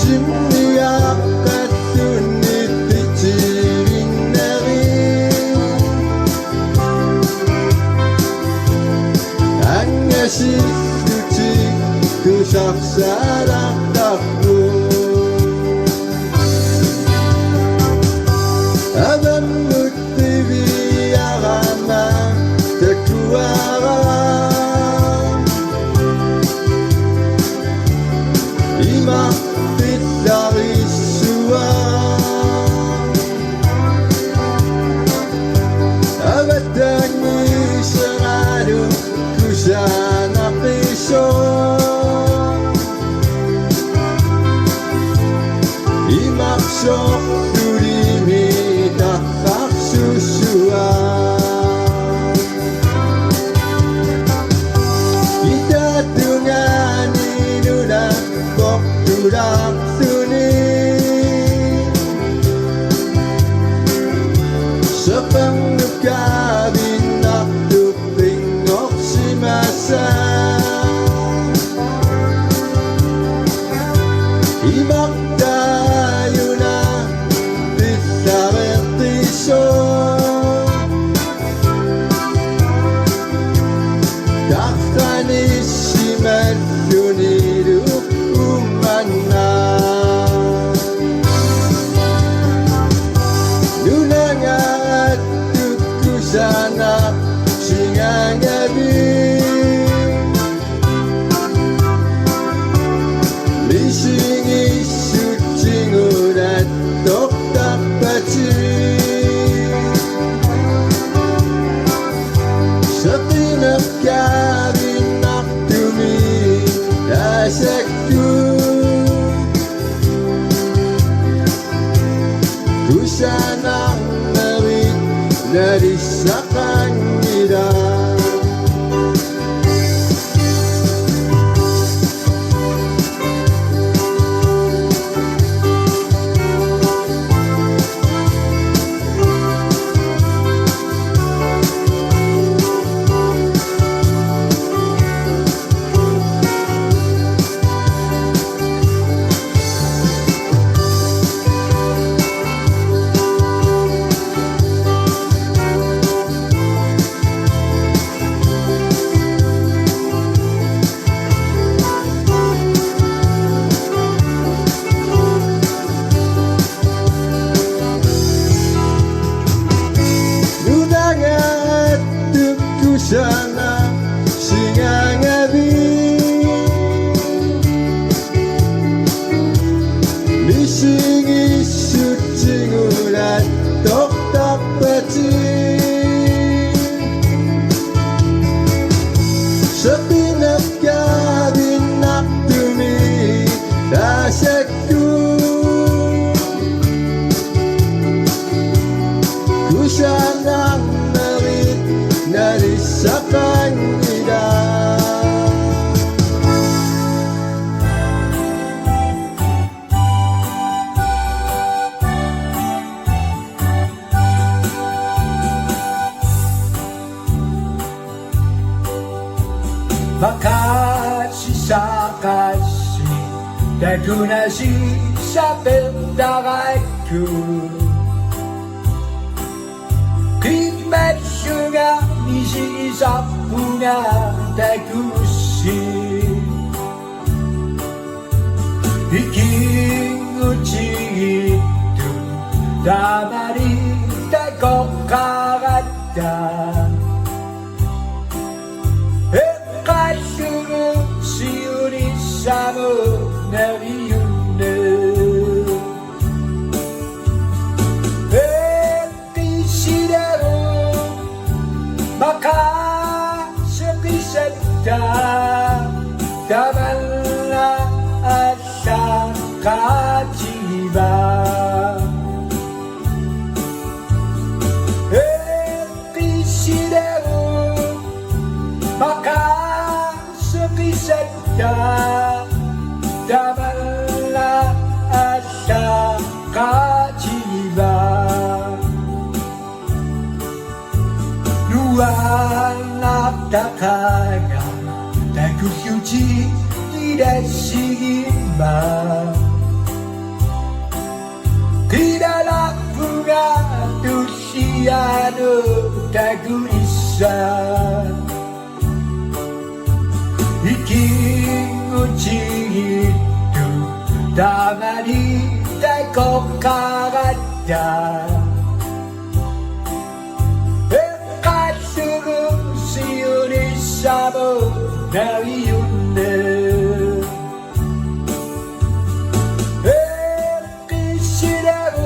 Jimmy, sarang takbo Abang muktivi arama tekuara Ima dari sua Abatangi seradu kusana piso Imaksok durimi takak susua Kita tungani nuna kok durang suni Sepenuh kabinak tupingok si masa Ibak tayo na disabertiso Kakanisiman yunidu umana Nunangat tukusana singangabi Lisingi sucingurat tok tak baci Setinap kabinak dumi dasekku Kusanang nerik dari sakang nidang Sana singangabi Lisingi sucingurat tok tak baci Setinap kabinak dumi dasekku Kusanang nerit dari sakang nidang Makasih dagunasi sa pendaraku Kimet suga misi sa punya dagusi Iking uci itu damari dagok karata Ekasuru siuri samu nariune Maka sekiseta Damala asa kajiba Episidero Maka sekiseta Damala asa kajiba Anak takaya Takuhyuchi Hidashigimba Tidaklah bunga Tusiano Tagurisa Iking uchi たまに太鼓からだ가슴은 시온이 사모 나이운네 빛이라고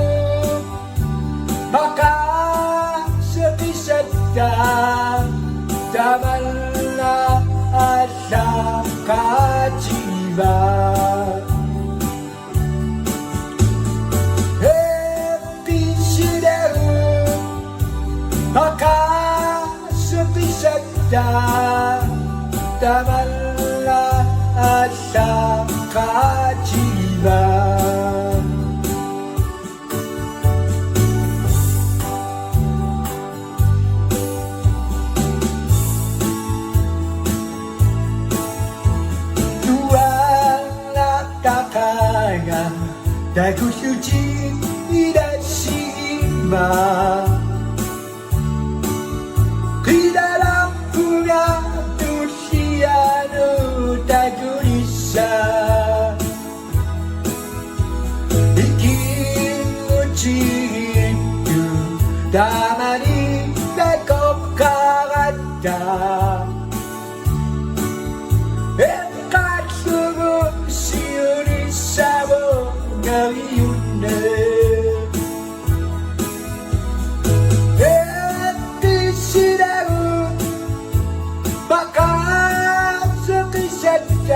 막아서 비쳤다 다말라 아삭하지마 빛이라고 막아서 비쳤다 다말라 아삭하지마 다구 휴지이라시마 그다람 풍야 두시아노 다구리사 이기무지두 다마니 달kop가갔다 엠가수고 시우리 사보 나이운네 빛이라고 막아서 비쳤다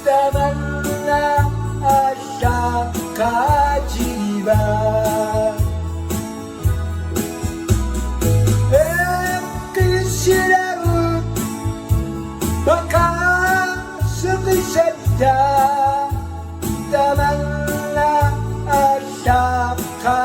다말라 아삭하지마 빛이라고 막아서 비쳤다 다말라 아삭하지마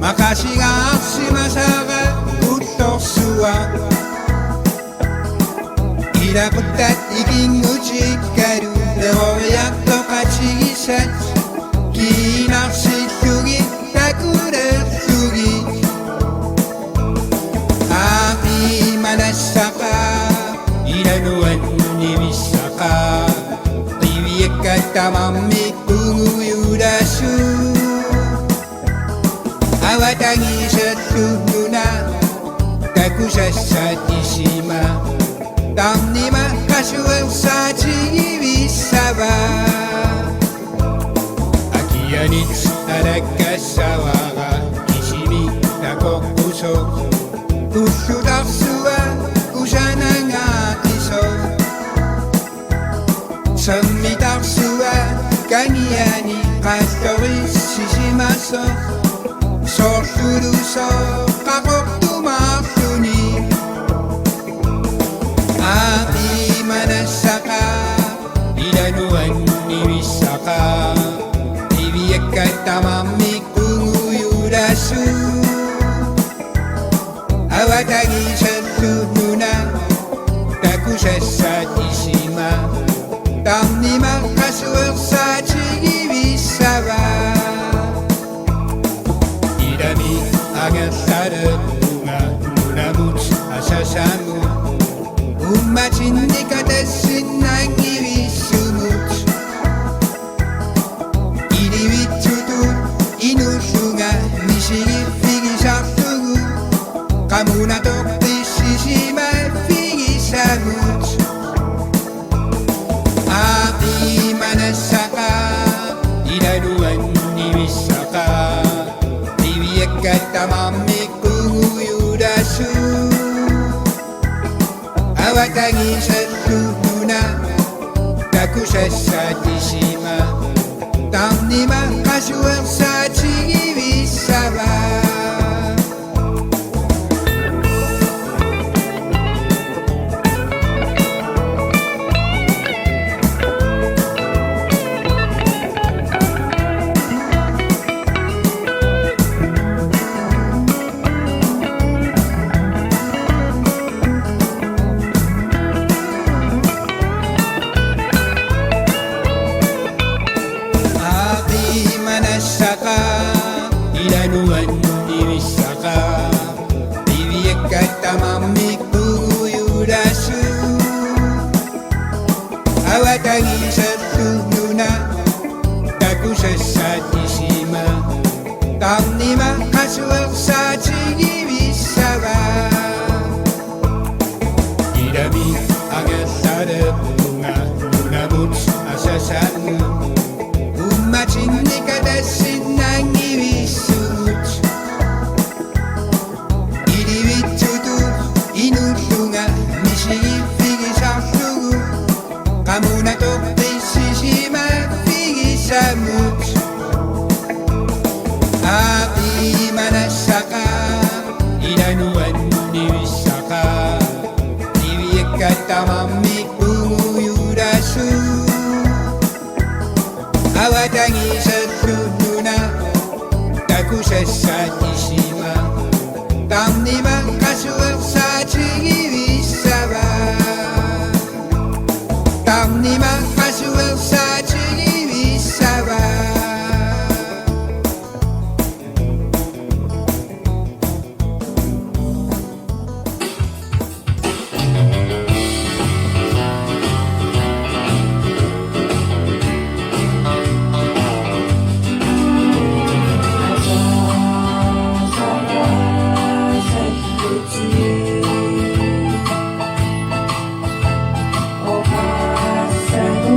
Makasiga simasaga utosua Irakutat iking uchikaru Deoyakto kachigisat Kinaksitugi takuretsugi Aki manasaka Iranuan nimisaka Tibiekatamami unguyurasu Awatangi setuguna Takusasatishima Tamnima kasuel sachi bisaba Akiyanits arakasawaga Kishimi takokuso Kusudasua kusananga iso Samitarsua kaniyani Kastoris shishimaso Sorturuso kakoktumaktuni Aki manasaka Ilanuan nimisaka Ibiyakatamami kunguyurasu Awatagi satuduna Takusasatishima Tamnima kasuel sachi ibisaba Irami agasara bunga Munamut asasamu Umacin nikatasin ang ibisumut Awatangi setuna Kakusesa dishima Tamnima kasuang sa chigi wisaba Manasaka ilanuan diwisaka diwiekata mamiku yurasu awatangi setuna taku sesatishima tamnima kasuak sachigi wisaba irami agasare bunga munamut asasanmu Umachinika dasinangi wisut Iriwitutu inutunga Nishigi figi shaftugu Kamuna topi shishima figi samut Api manasaka Iranuan niwisaka Iwiekata mamiku yurasu Awatangi setuna Takusesa dishima Tamnima kasuak sa chigi wisaba Tamnima kasuak sa chigi wisaba Oh,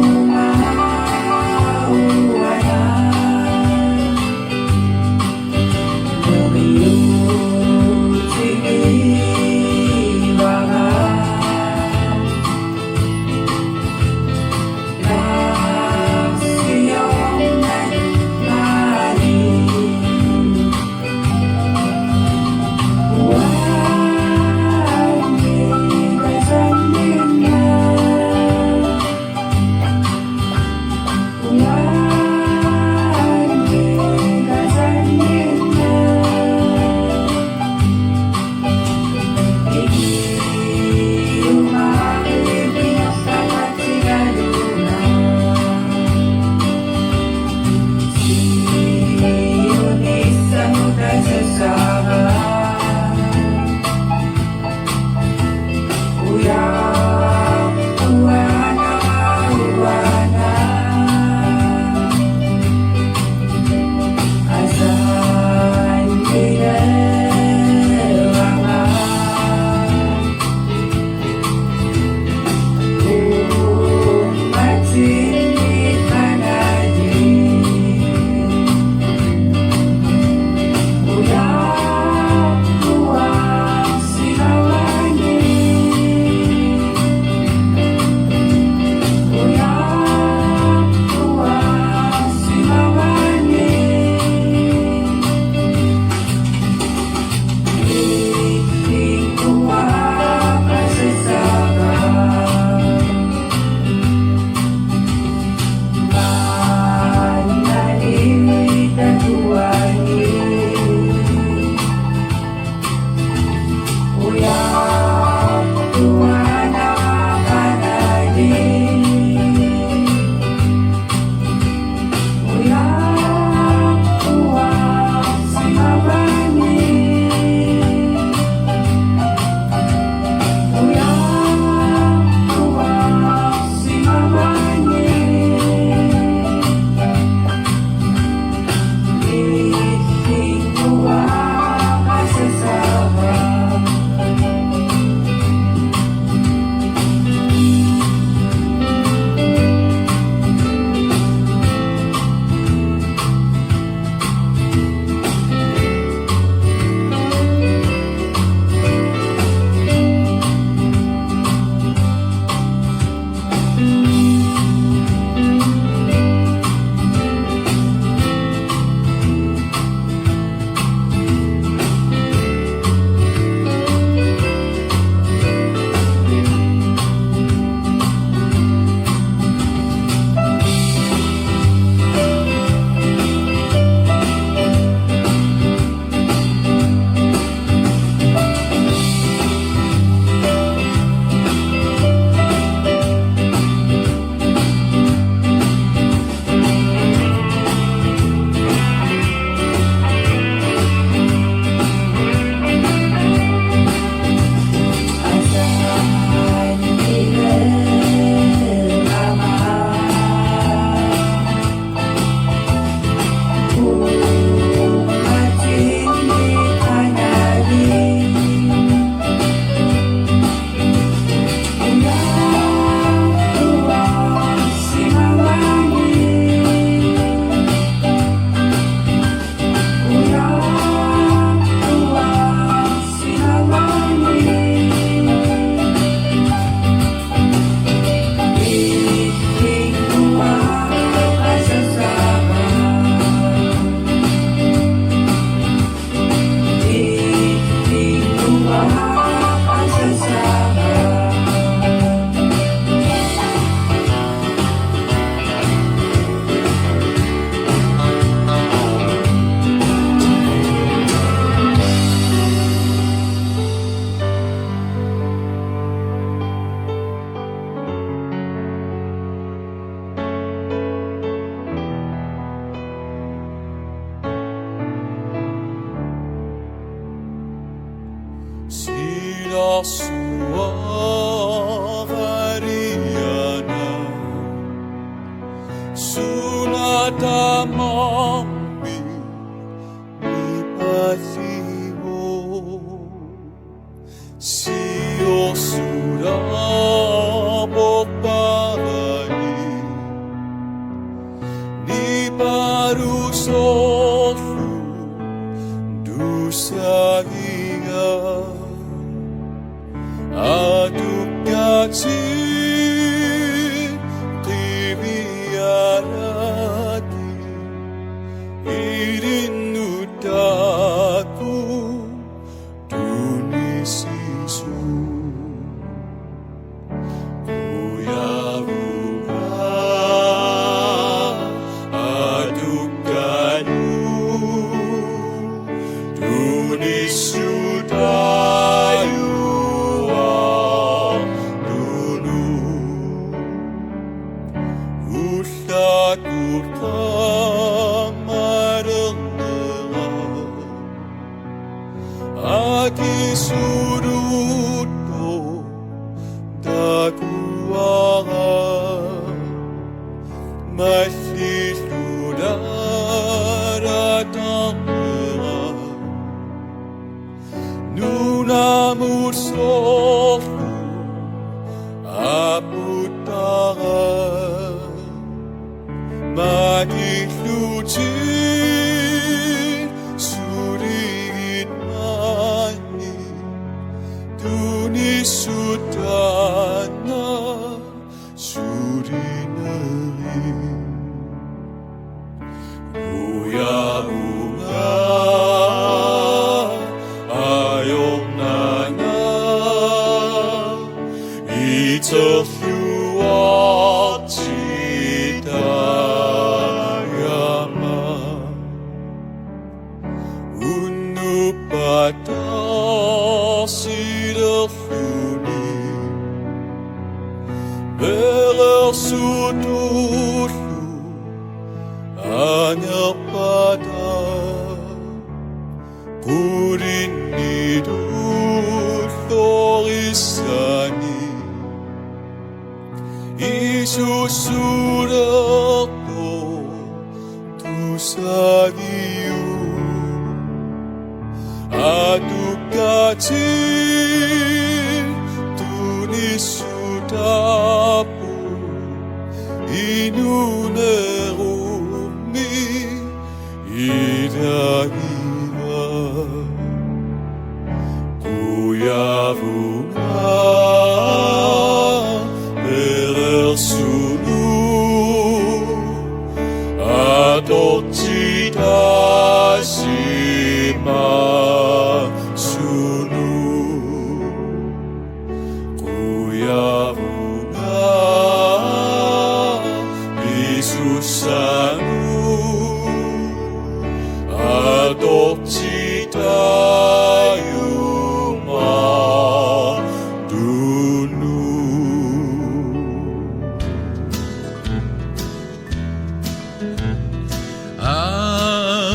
damami ipasiwo siosura bopani ni parusosu dusagiga adukati tibiarati irinutaku tunisisu kuyaruga adukanu tunisutayu Takut kamarengan Aki surutku dakuangan Masih sudah datang Nuna musuhku Apu tangan Mati luci surit mani Tuni sudana surinari Uya bunga ayong nana Itohuat cita Sidafuni bersudutlu hanya pada purin hidup tulisani Isu suratku tu sagiu Aduk kacil tunis sudapu inu nerumi ida-ida kuyavunga bersunu adok cita sima Susanu adopsi tayuma dulu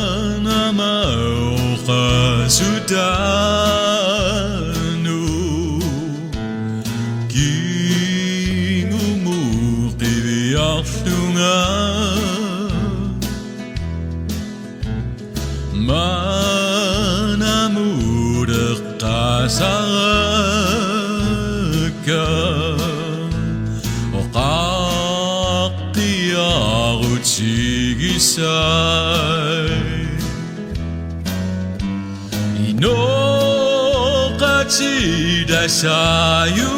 Ana mau kasudanu Kingumu kiwiaktungan Mana mudah kasarga Okaki arut sigisay Inokachi dasayu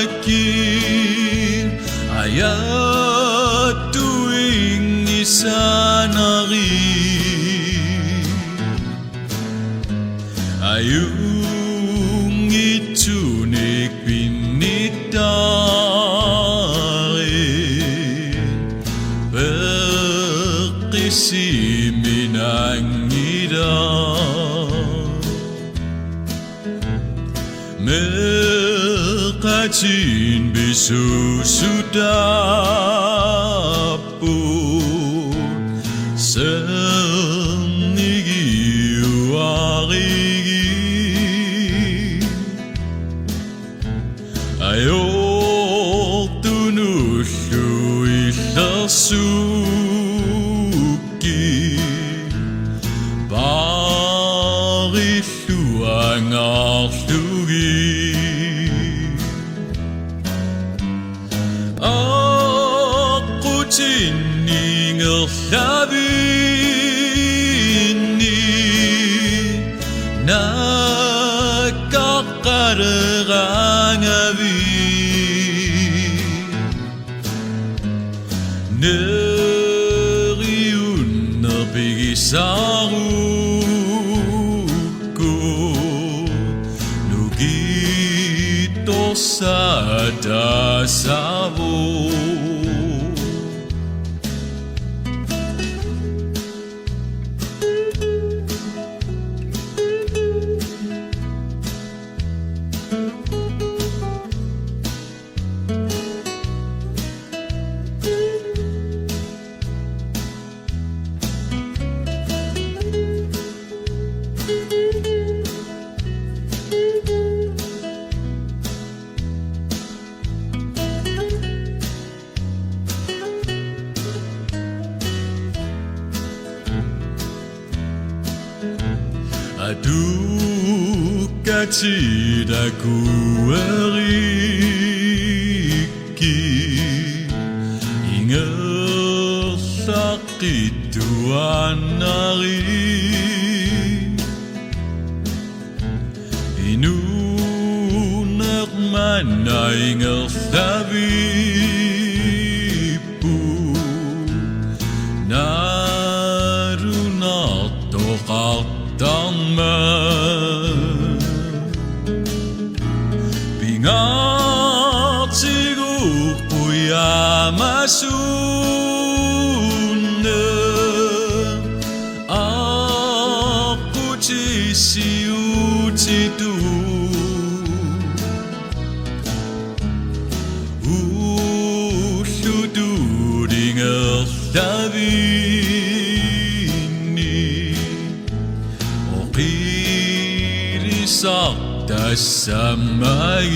akin Ayat tuing isanari Ayung itunik pinitari Berkisi minang idam Merkacin bisu sudah pun Senigi warigi Ayok tunushu ilasu suki Bari luang arlugi Aku tininggal labini Nakakarang abi Neriun napigisaruko Nugito sa dasabo Aduka cidaku eriki Ingat sakit tuan hari Inunak mana ingat sabipu Narunat tokat Tangman Pingat siguk puya masuna Aku cisiu citu Usudu dingal dabi Sakta samai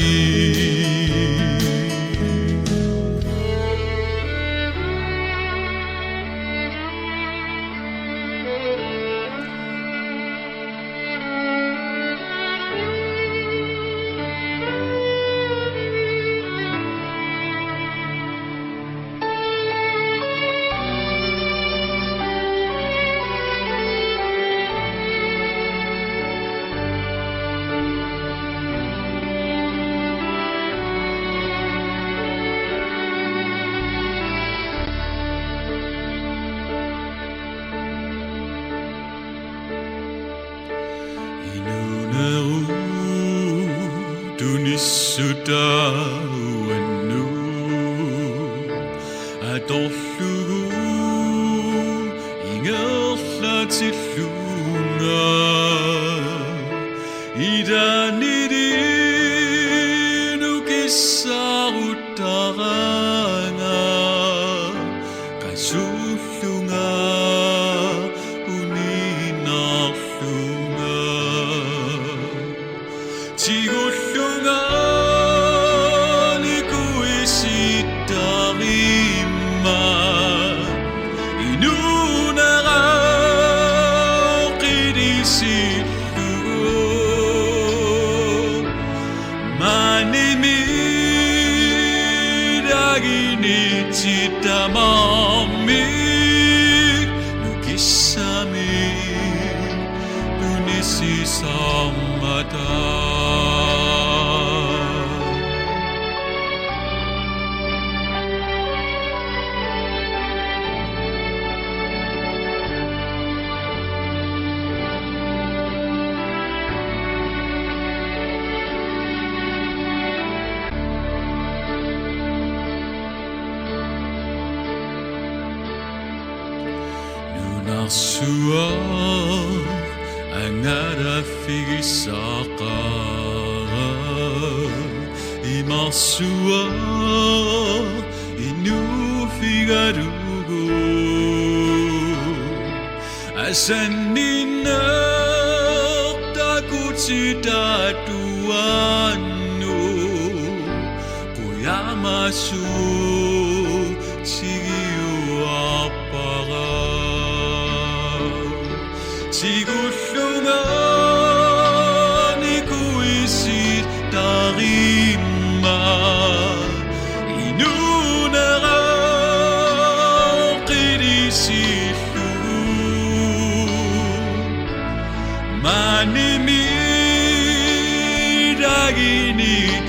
Tunis sudah wanu Adollugu ingatlah cilunga Idanidinu kisah utaranga Kasulunga uninaflunga Cigulungan ikuisi tarima Inunarau kidisi lugo Manimi dagini cita mami Nukisami Tunisi samata Nasuah angara figisaka Imasuah inu figarugo Asaninak takut cita tuanu Kuya masuk cigiwa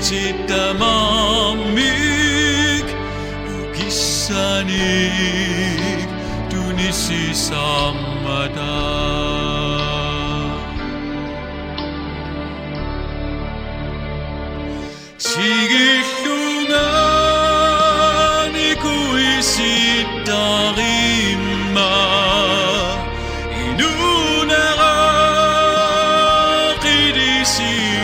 Chitamamik Ukisanik Tunisi Samada Sigilungan ikuisitarima Inunara kidisiluo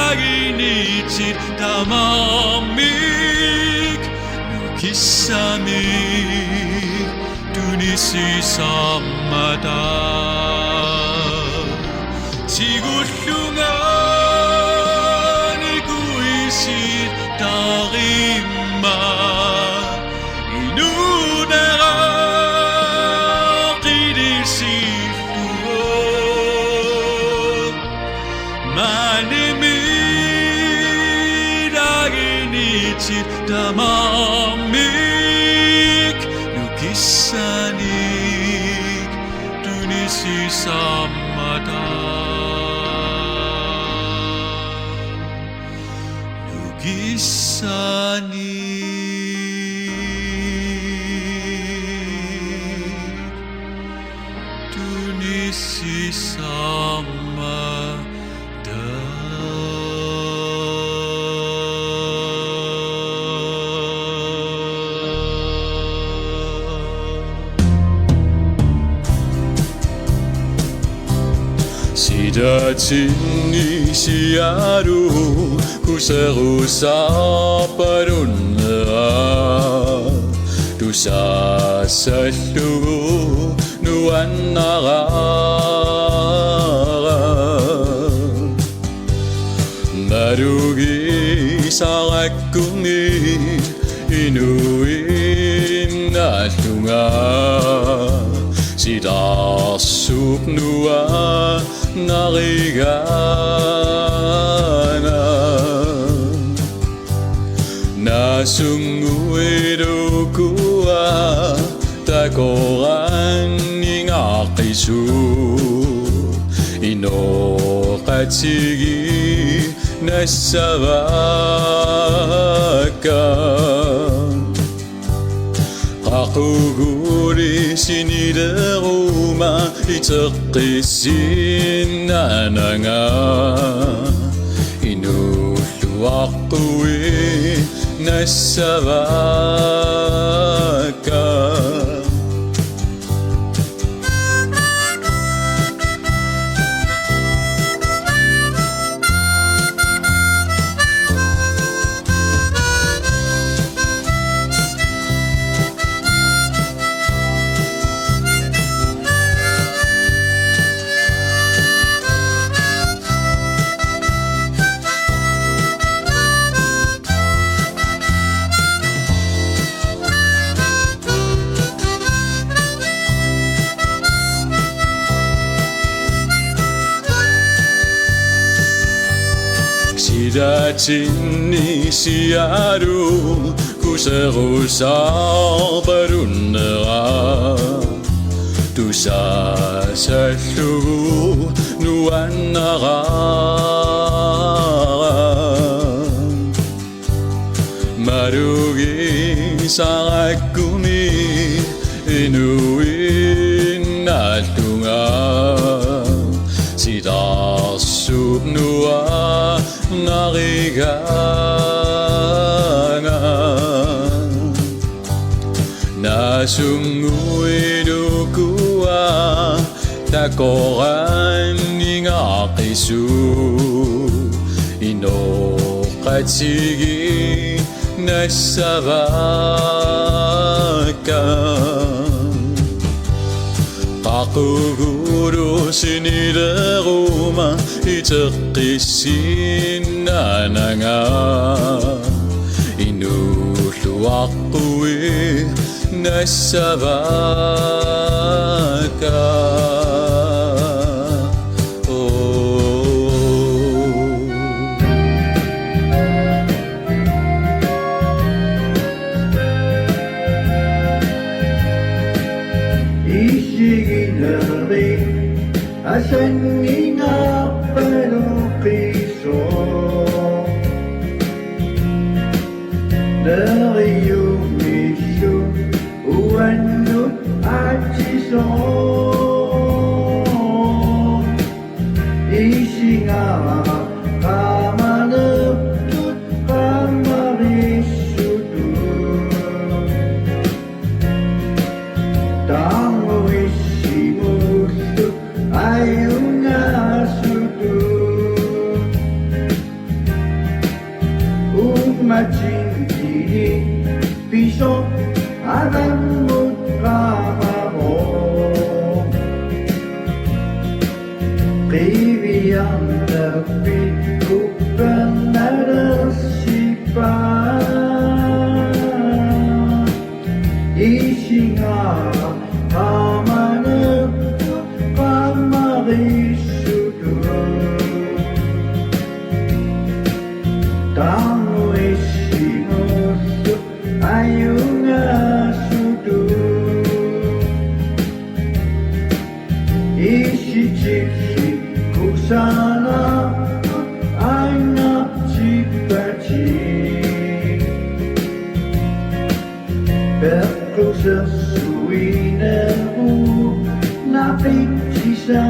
Manimidaginichit tamamik Nukisamik Tunisi Samada Sigulungan ikuisit tarima Inunara kidisiluo Manimidaginichit tamamik Nukisanik Tunisi Samada Nukisanik Tunisi Samada Sidatini siaru kuserusa parunna Dusa seluruh nuanara Marugi sarakumi inuin natunga Sidasup nua narigana Nasunguido kuwa takoran ingakisu Inokatigi nasabakan Kakuguri sinideruma iteqisin nananga Inuluakui nasabakan Sidatini siaru kuserusa barunera Dusa seluruh nuanara Marugi sarakumi inuin natunga Sidasup nua narigana Nasunguido kuwa takoran ingakisu Inokatigi nasabakan Kakuguro sinideruma iteqisin nananga Inuluakui nasabakan Ishiginabe Dasanina pelukiso Dari umisu uanut aciso Isinga kamaneptut kamarisudu Tango isimutu ayunga sudu Umacindi piso agamut kamamo Kibiyang lebih ku pernah simpan Isinga kamaneptut kamarisudu Tamu isimutu ayunga sudu Isi cipsi kusana anak cipaci Berku sesuai nehu napik sisa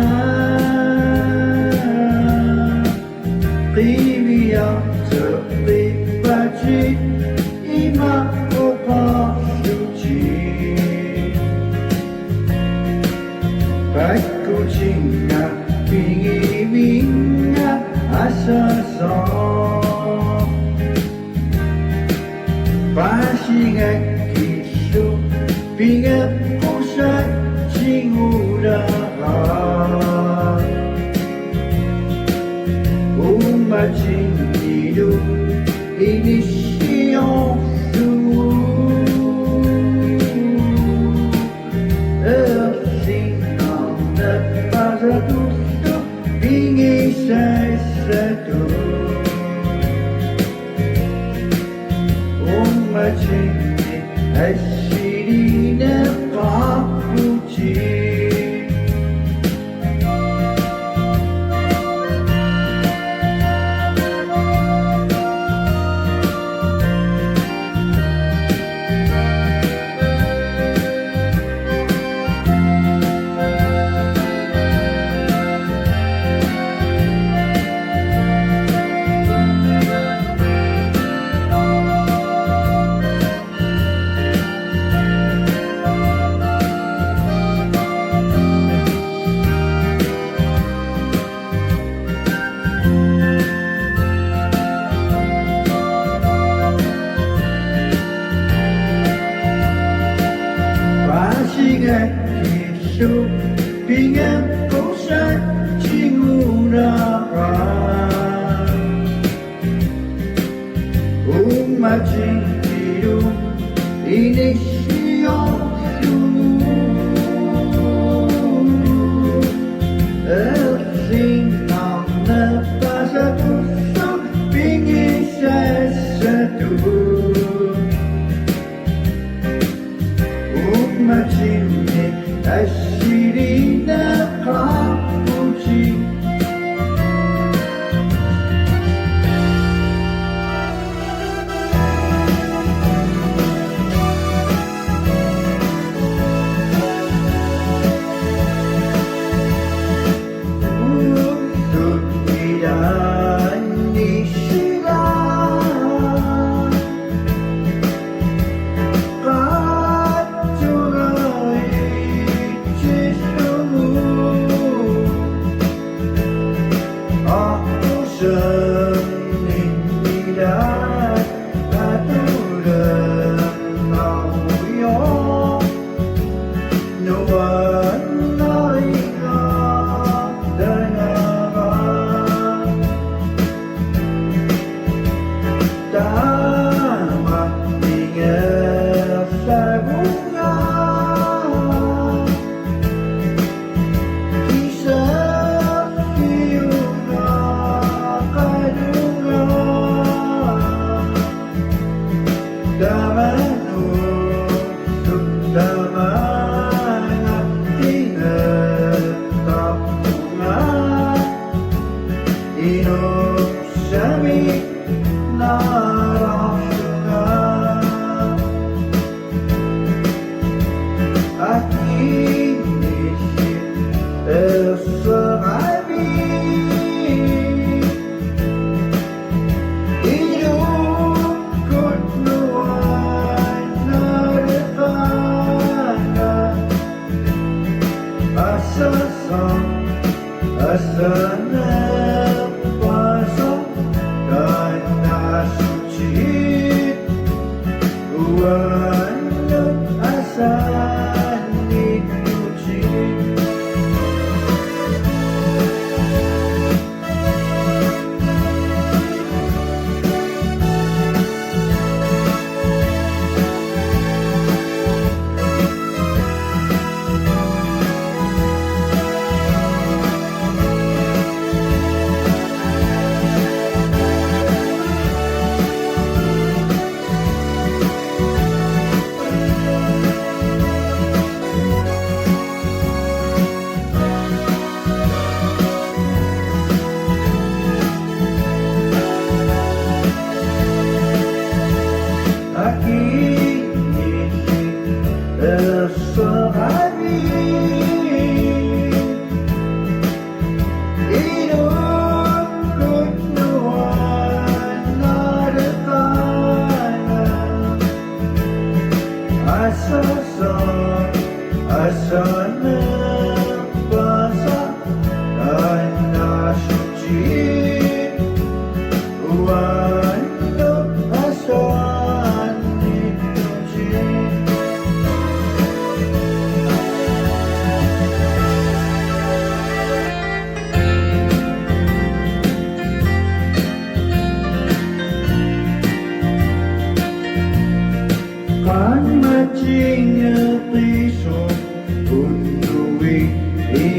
Kibiyang terlibaci imak opa suci Baik kucingnya pingi-pinga asa-sa Pasingan kisu pingat pusat cingudara Umat hidup ini siang Ersinang lepas tutup ingin sesuatu Umat ini asyidina pakuci Pasingan kisu pingat pusat cingudara Umat hidup ini siang Ersinang lepas tutup ingin sesuatu Umat ini asyidina kapuci Untuk tidak disilang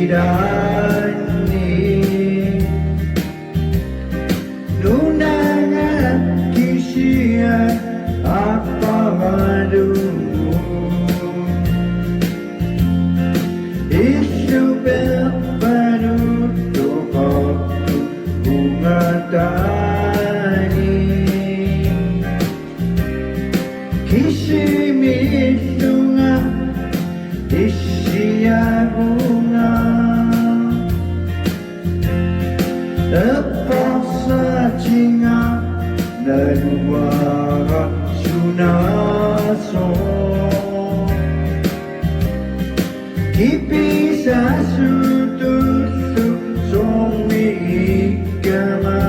Sidani Nunangan kisia apa madumu Isu berpadu Tokok bunga tani Kisimis bunga Isia bunga Terpaksa cinga dan warak sunaso Kipisah sutusuk songi ikama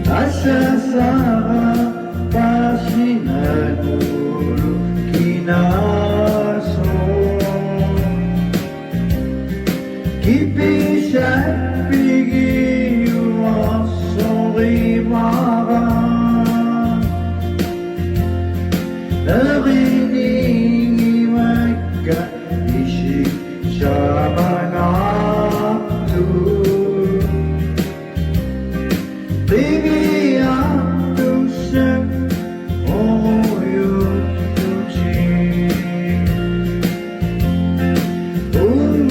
Asa sara pasina guru kinaso Kipisah pigi wasori marah Narinig maka isip sa manatu Baby, I'm too sick for you to see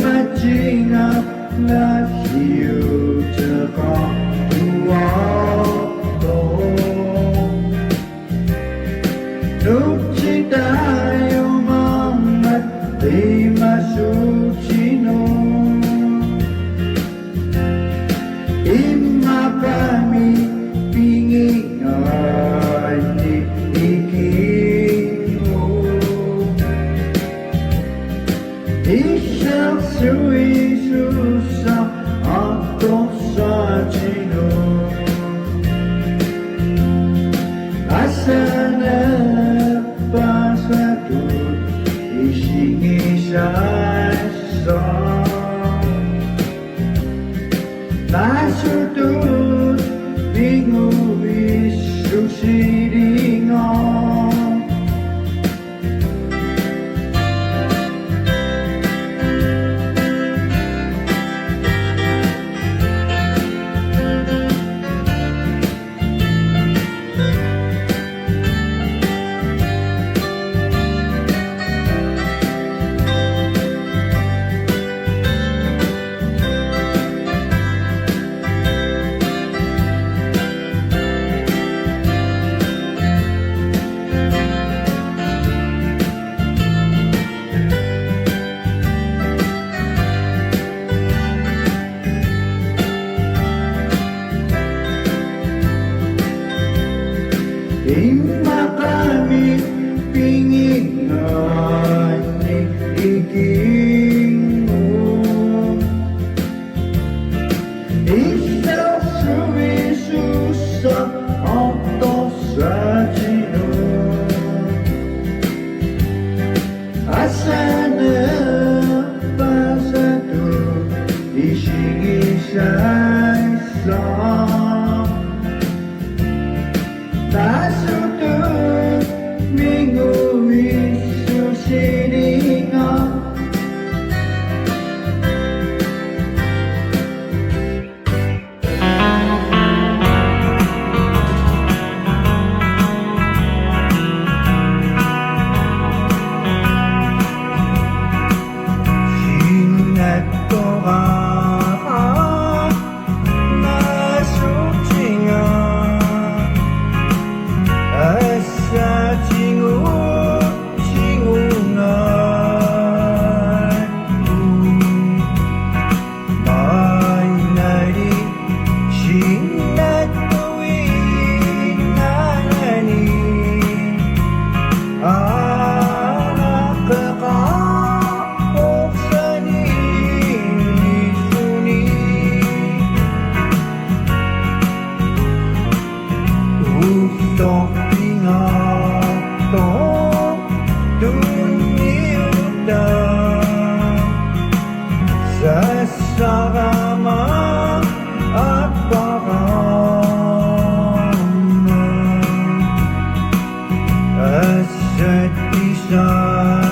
Matching up last you to come to Nung tayo mamat di masucino Ima kami pingingan di ikingo Isang suisusa ako sa chino Asa na pasatun isingisasa Nasutun bingu isusiringan Ima kami pingingan ikingo Isang sumisusa ako sa chino Asa na pasado isingisasa Nasutun minggu isusiringan Sinat ko nasucingan Asa cingungan May nari sinat tuwinanani Anak kakakok sa ninisuni Utok pingatong duniudang Sa sarama at paraman Asa't isasan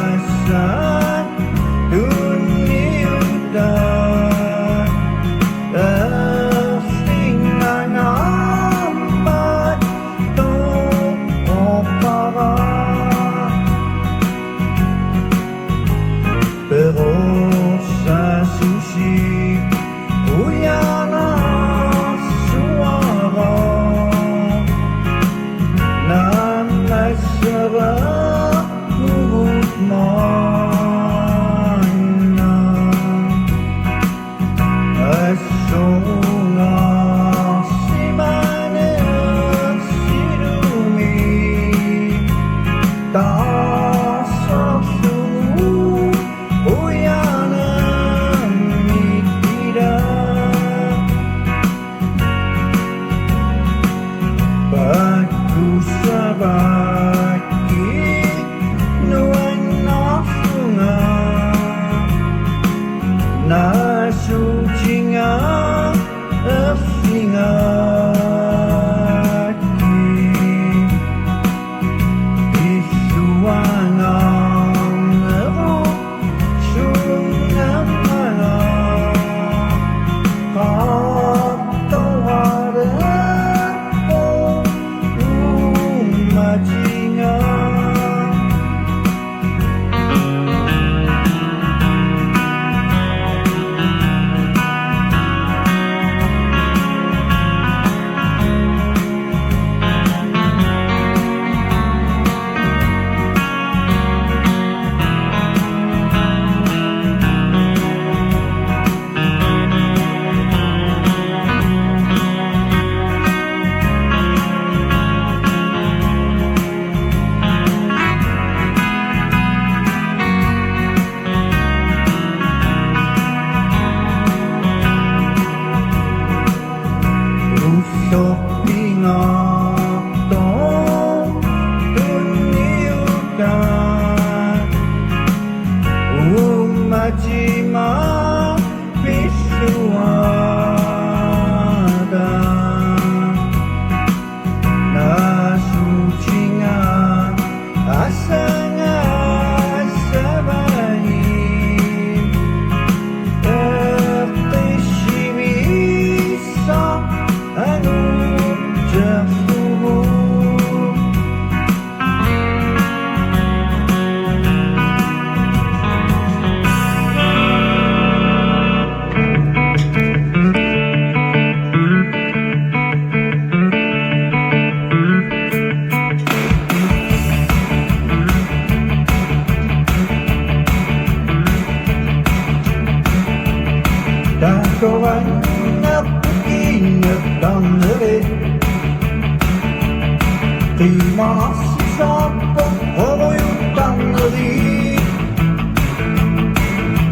Di mana sisa penghuyutan ngeri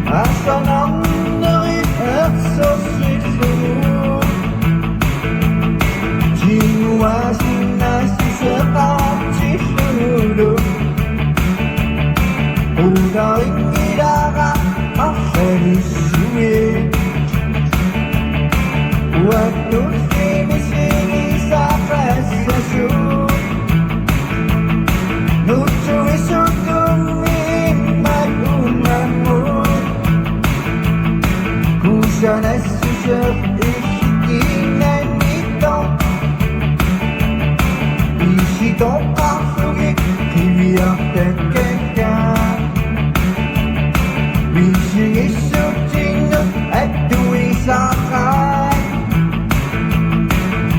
Asa nang ngeri exorcism Jiwa sinasi sekali dulu Udah ini darah aferi suwe Waktu sini sampai sesu Nucu isutun magunamu Kusana susah ikikinan ito Isi tongkang sugi kiwiak tekeka Bisi isutinut at tuwisakan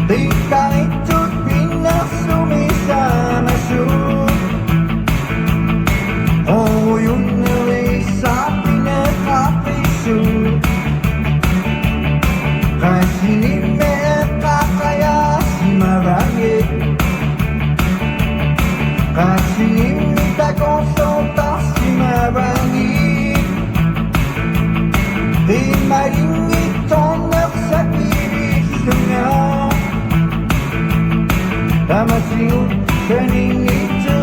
Tika ito't pinasumi sa masuk Oh, yung nari sa pinakapiso Kasi ni Meka kaya si Marangit Kasi ni Mita konsulta si Marangit Di maringit tonak sa kiriso nga Tama siyo kaning ito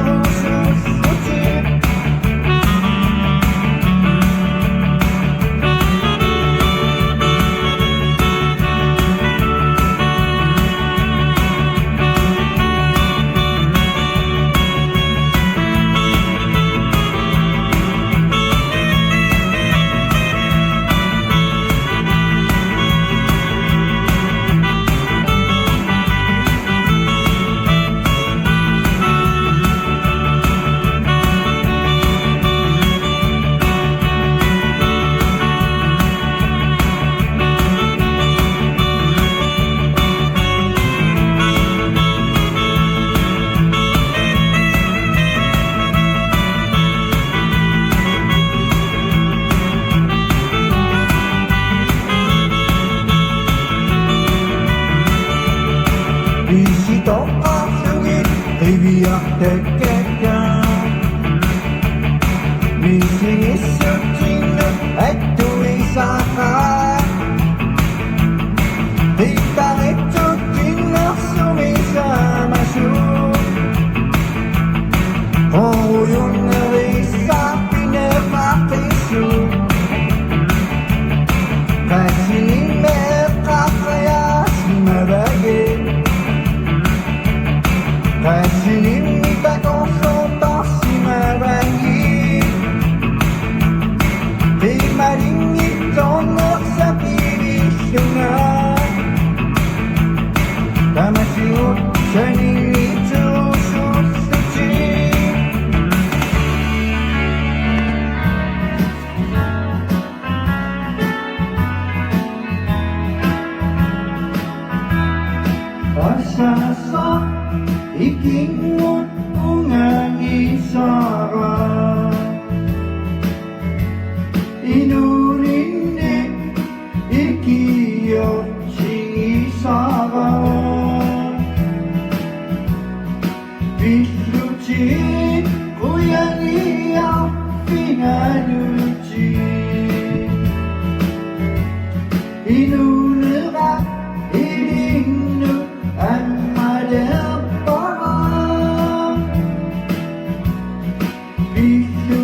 Visito ang sungit, ibiyak tekeka Bising-isutin at tuwisakan Ditang-itutin na sumisama-su Oh, yun na rin sa pinapatiso Kasi ni Meka kaya si Marangit Kasi ni Mita konsulta si Marangit Di maringit tonak sa pirisyo nga Tama siyo sa nilito susutin Pasasa ikingot ungang isara Inurindik ikiyot sing isara Bisluci kuyaniya pingaluci Inunerak ilinnu amadapara Bisluci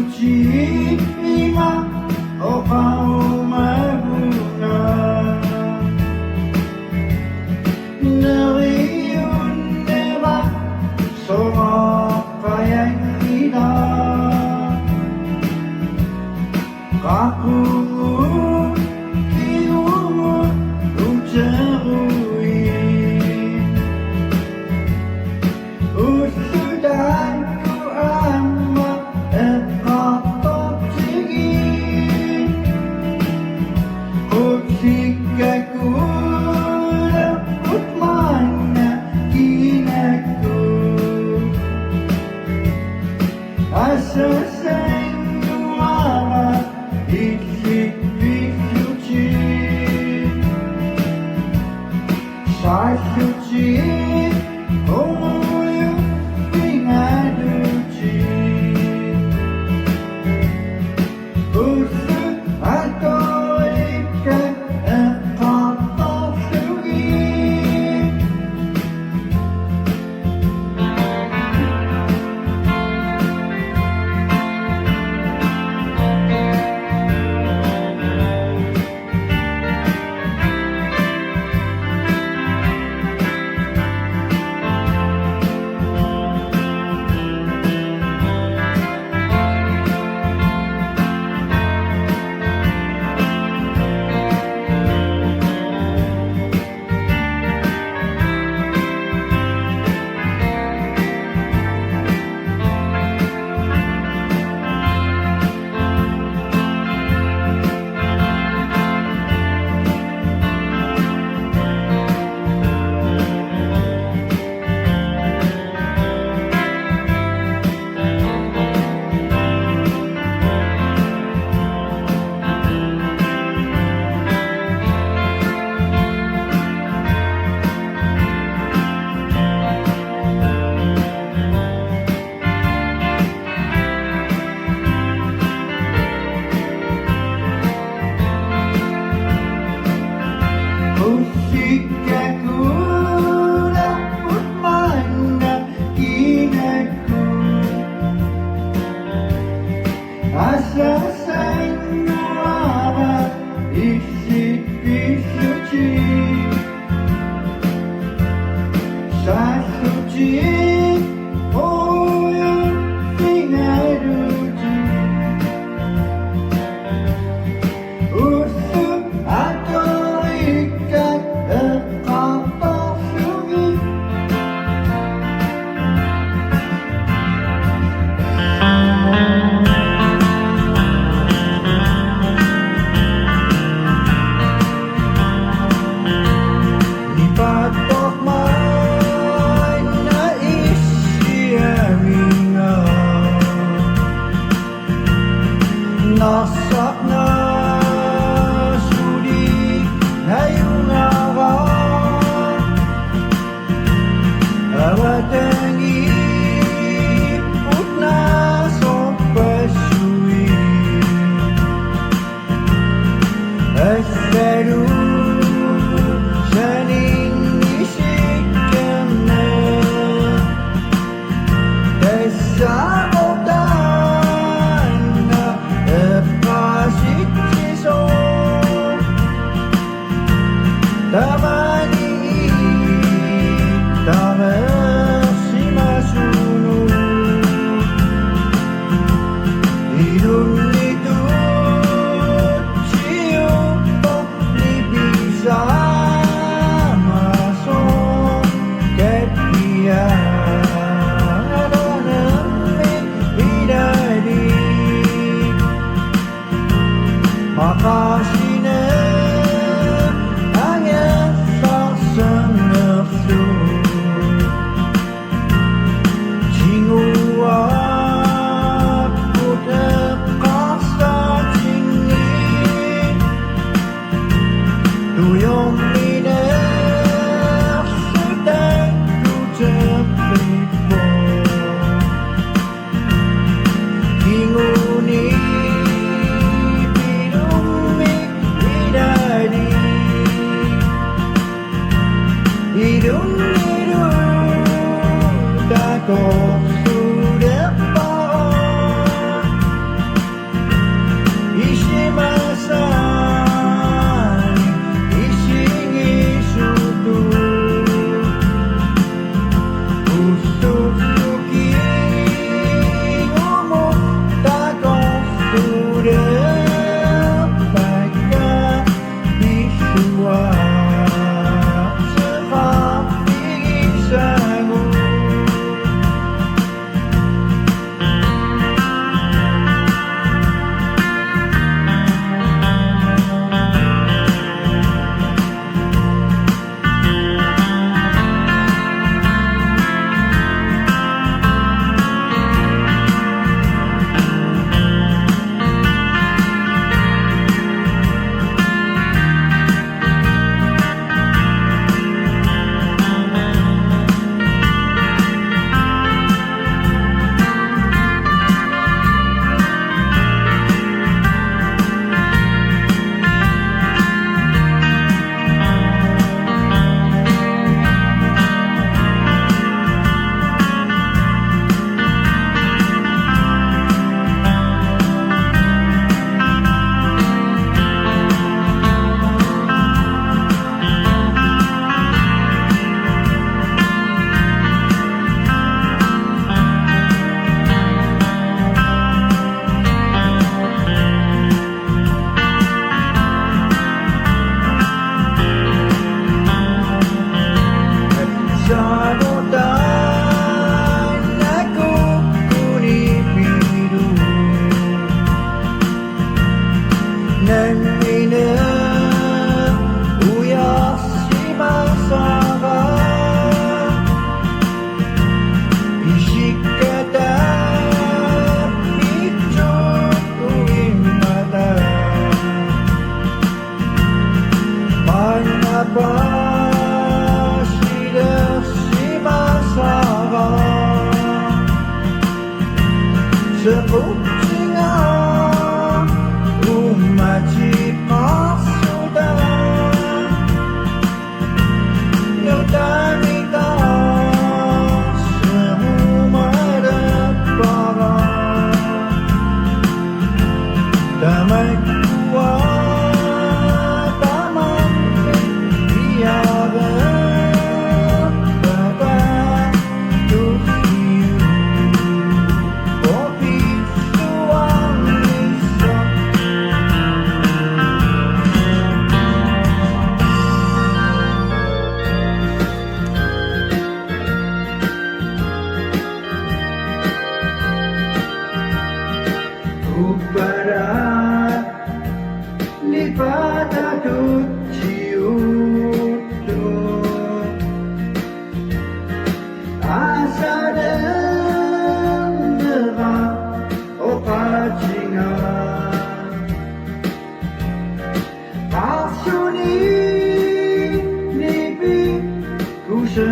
separatu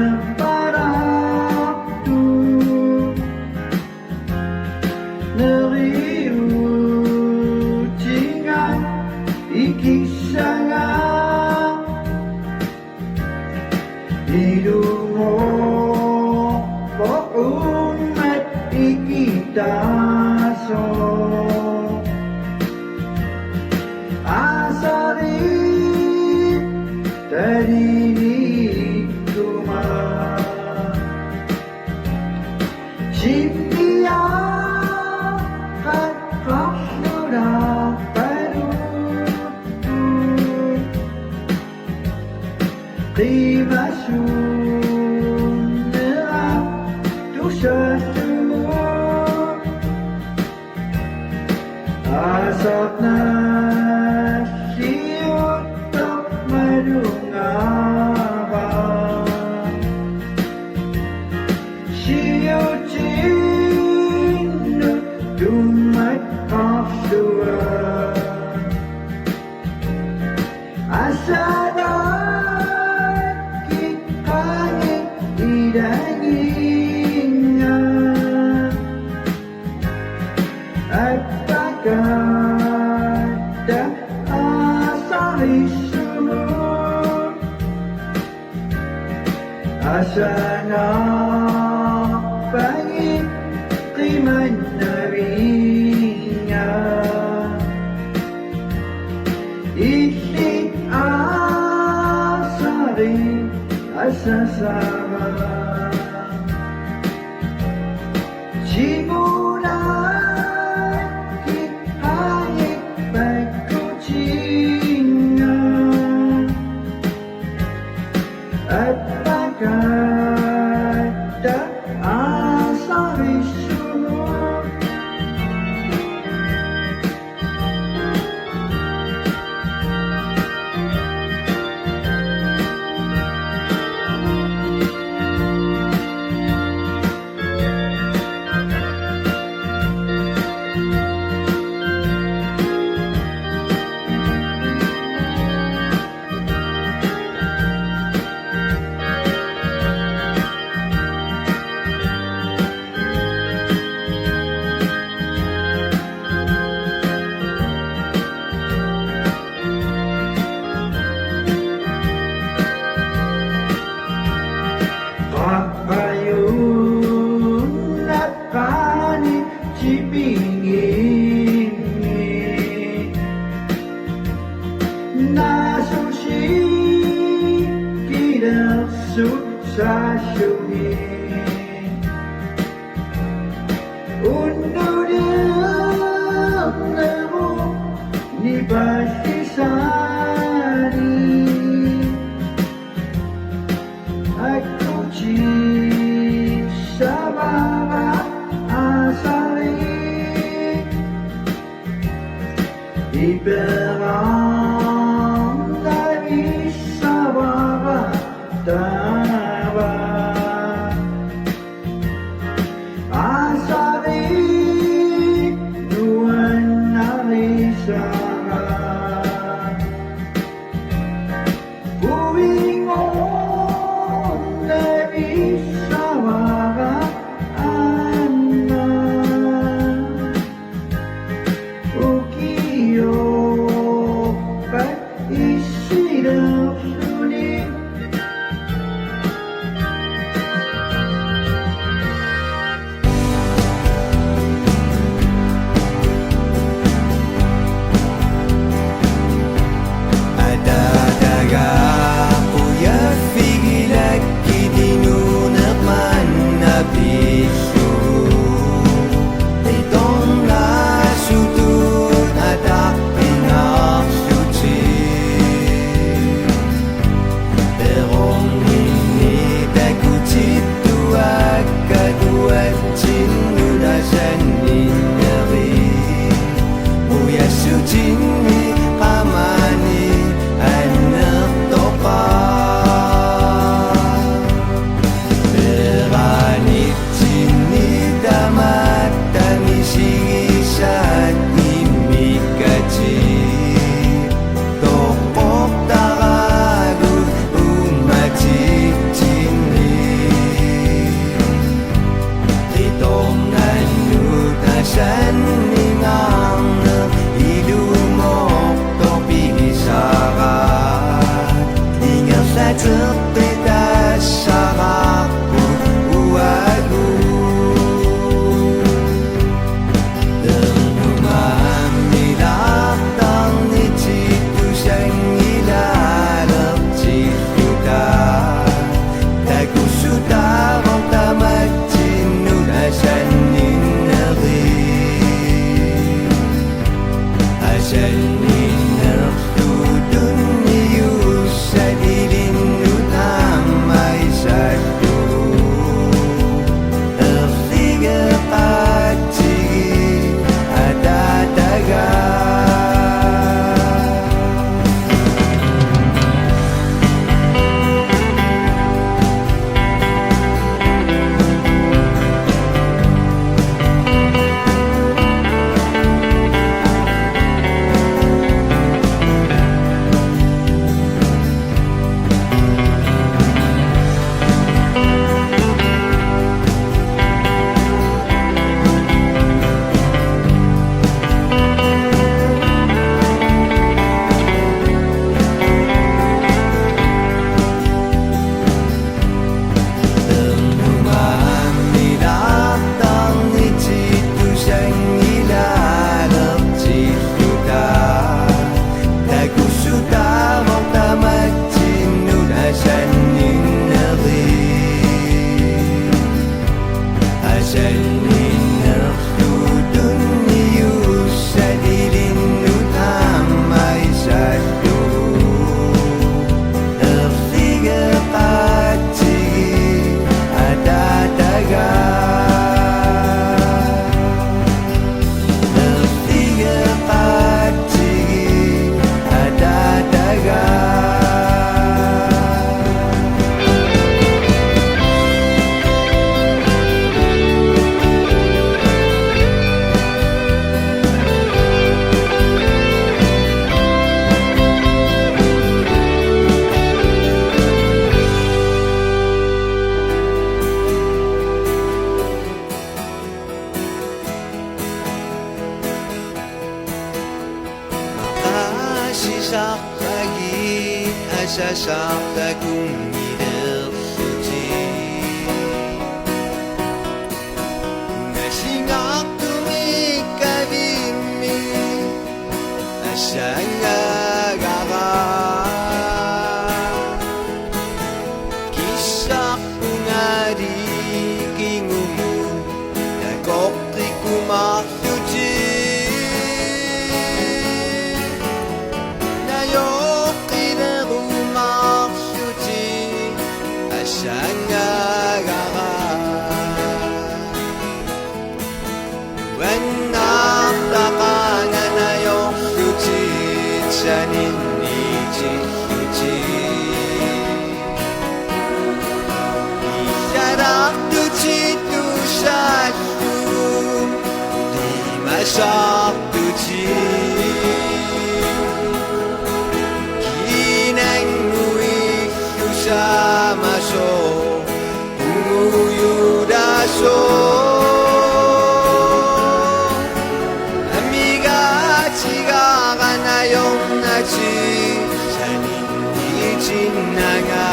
neriucingan ikisangan hidupmu umat ikitaso asari dari rumah Cipia kan sudah baru terima sunnah dosa semua asap nasi untuk madungaba siu cinta dumat kafdua asadan kitanya idanginya apakah dah asari semua asana pagi kiman nabinya ikhtik asari asasara cibulan kitanya bakucingan apakah dah asari semua Papayun at panik cipingin nasusi kinasut sa syungin undulang nemo ni basisani aku sabara asari iberang dari sabara taba asari nuan narisara Moving on, let me Sasakta kung idersuti Nasingak tumikabimi Asangagara Kisak ungariging Nakokti kumakyuti Saktuci Kinengui Kusama so Umuyuda so Amiga Chiga Ganayong Nachi Sanin Ichinanga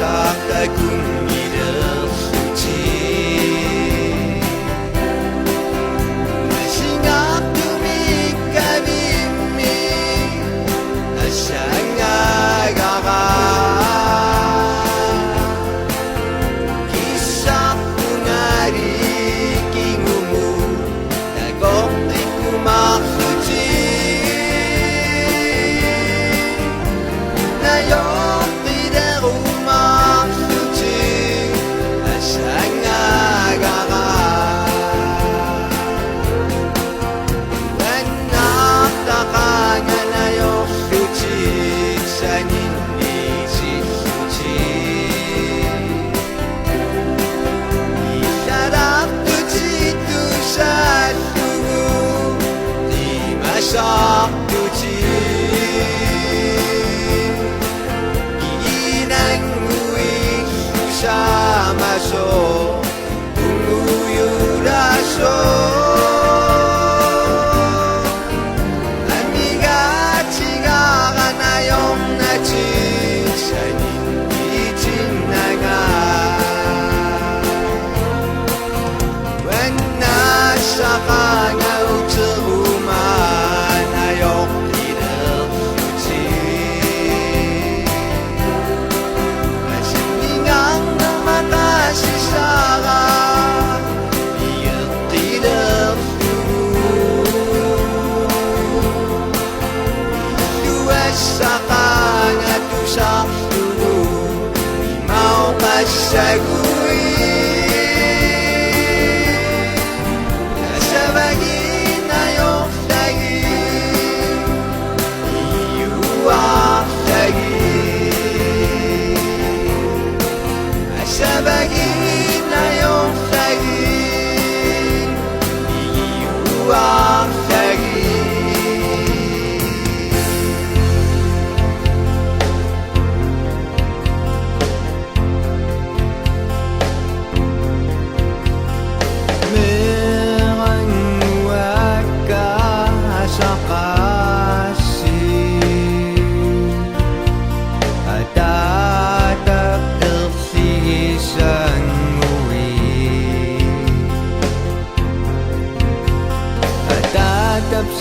Sakta kung idersuti Nasingak tumikabimi Asangagara Kisak ungariging Nagokti kumaksuti Saktuci Kinangui Kusama so Umuyuda so Amiga Chiga Ganayong Nachi Sanin Ichinanga When Nasaka Sagui Asabagi na yung lagi Iuwa lagi Asabagi na yung lagi Iuwa lagi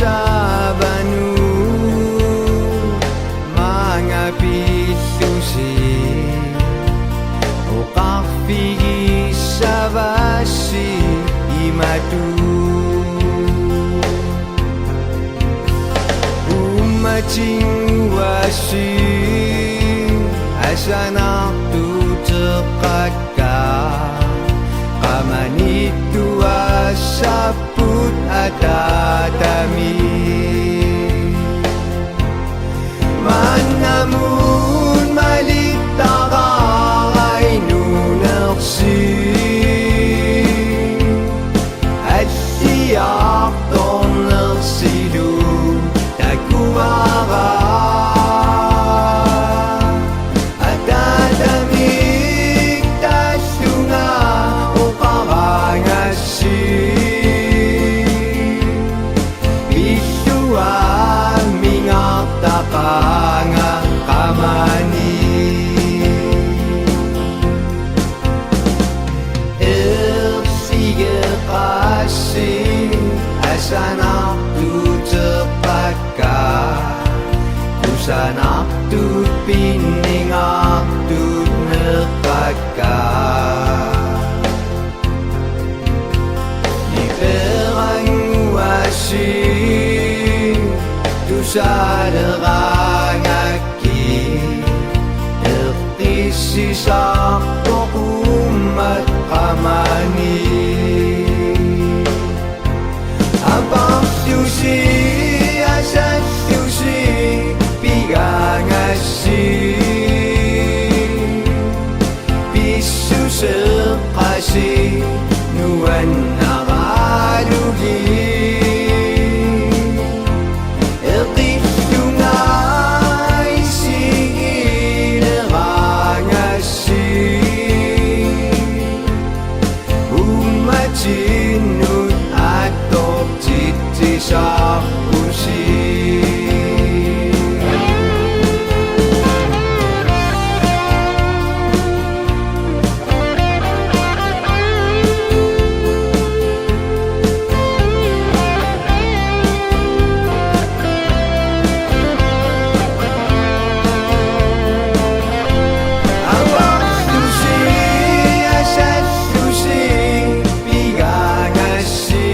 sa banu mga pisusi o kakpigi sa basi imatu kasih Asana tu terkaka Kamani tua saput ada dami Manamun malitara ay nunaksi At siyak doner silu Tagkuwara At dadamik tasyunga O parangasi Bisuan mingak takanga kamani Sige kasih Asana tu terpaka Kusana tu piningak tu neraka Iberang wasi Tu sadarang aki Ertisi sa umat kamani Abang susi asal susi pigangasi Bisu sekasi nuan naradugi Erti sungai sigi nerangasi Umat jinut atau titi sapusi Abang susi asal susi pigangasi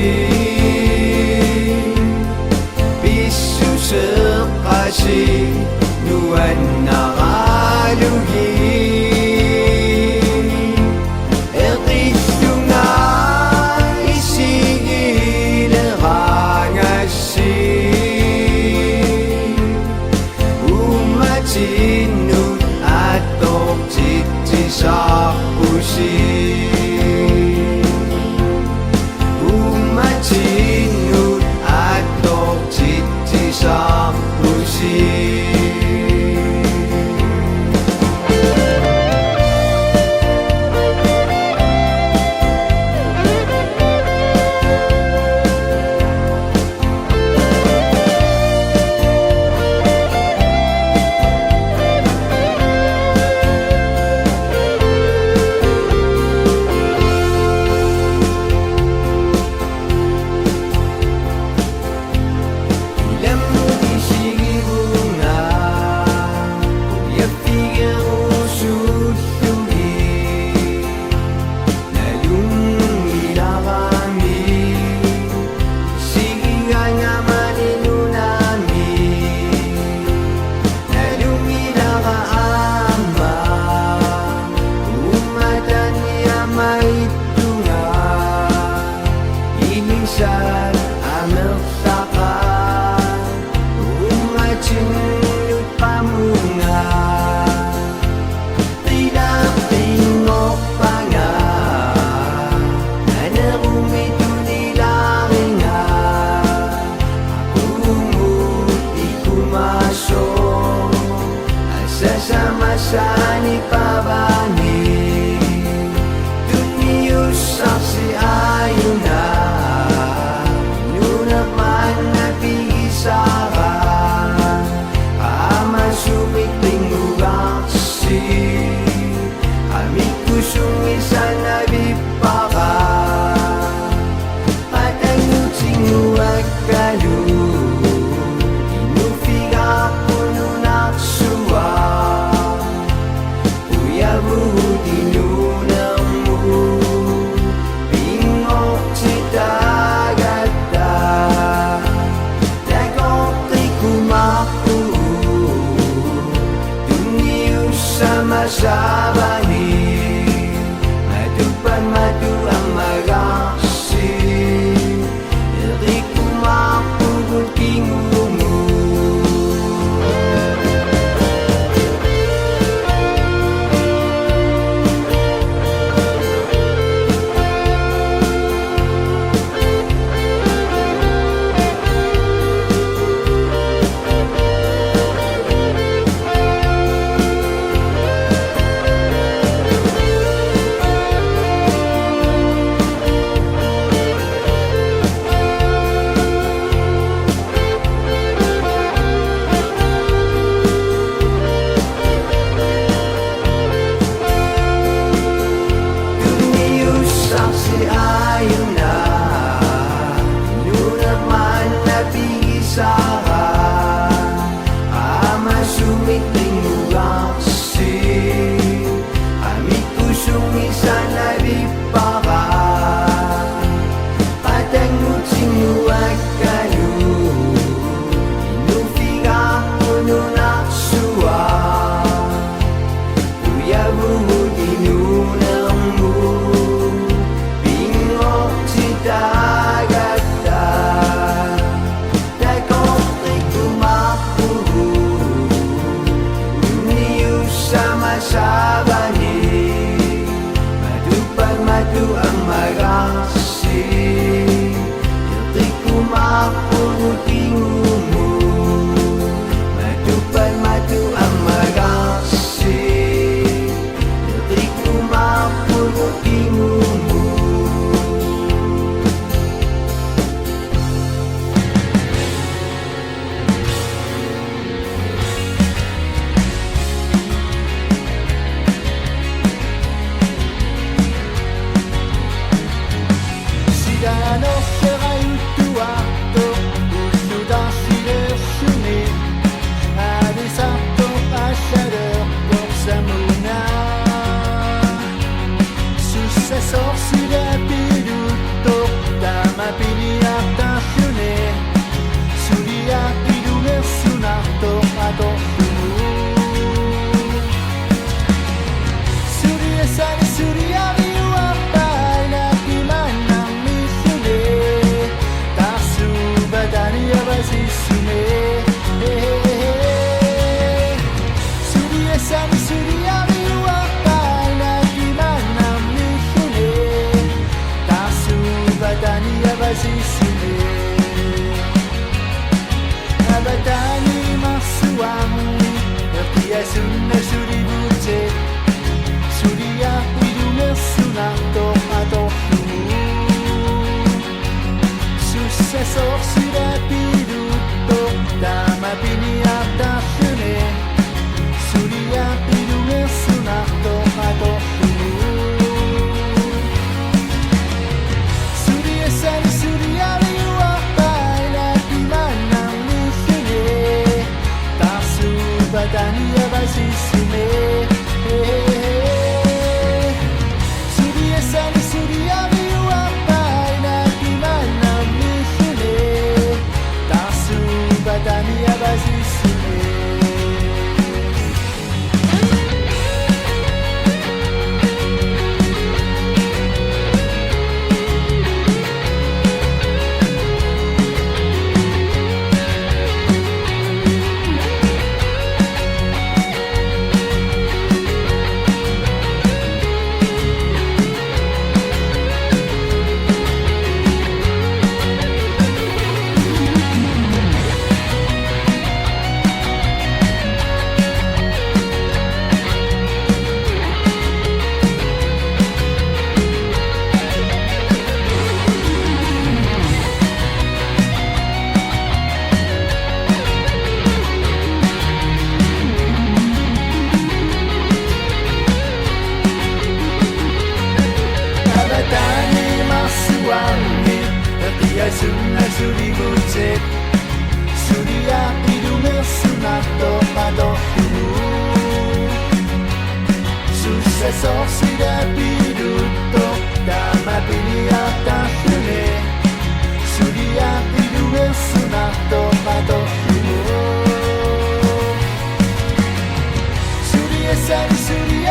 Bisu sekasi nuan naralugi Erti sungai sigi nerangasi Umat jinut atau titi sapusi Umat jinut atau titi sapusi Insan anak sakan Umat jinut pamunga Tidak tengok pangan Nana rumit tu nilaringan Aku iku masuk Asa sama-sa ni pabani Dunia saksi ayunan Inufiga puno na suwa Uya buhu sabani Matupad matu ang magasi Di ko mapugod kingumu si ayun na Nunat man na pigisahan Ama sumiting ugasi Amit kusong isa na bipakan Patang muting luwag kayo Inufiga kuno na suwa Kuya buhod inunang mo sabani Matupad matu ang magasi Di ko mapugod kingumu Matupad matu ang magasi Di ko mapugod kingumu Dano sera utua to usuda silesune Adi sapto asadeur por samuna Successor sida piduto Dama pinia tasione Sudia idume sunato ato Sudia sani sudia viwa paina kimana Badania basisume Sudia sani sudia miwa paina gimana mishune Tasu badania basisume Abadani masuami Ertia sunna suri buce Sudia idume sunato adofu Successor sida piduto Dama pinia tasione Sudia idume sunato adofu Sudia sani sudia liwa paina dimana mishune Tasu badania basisume Sudia sani sudia liwa paina dimana Badania basisume Sunna suri bucet Sudia idume sunato adofu Successor sida piduto Dama pinia tasione Sudia idume sunato adofu Sudia sani sudia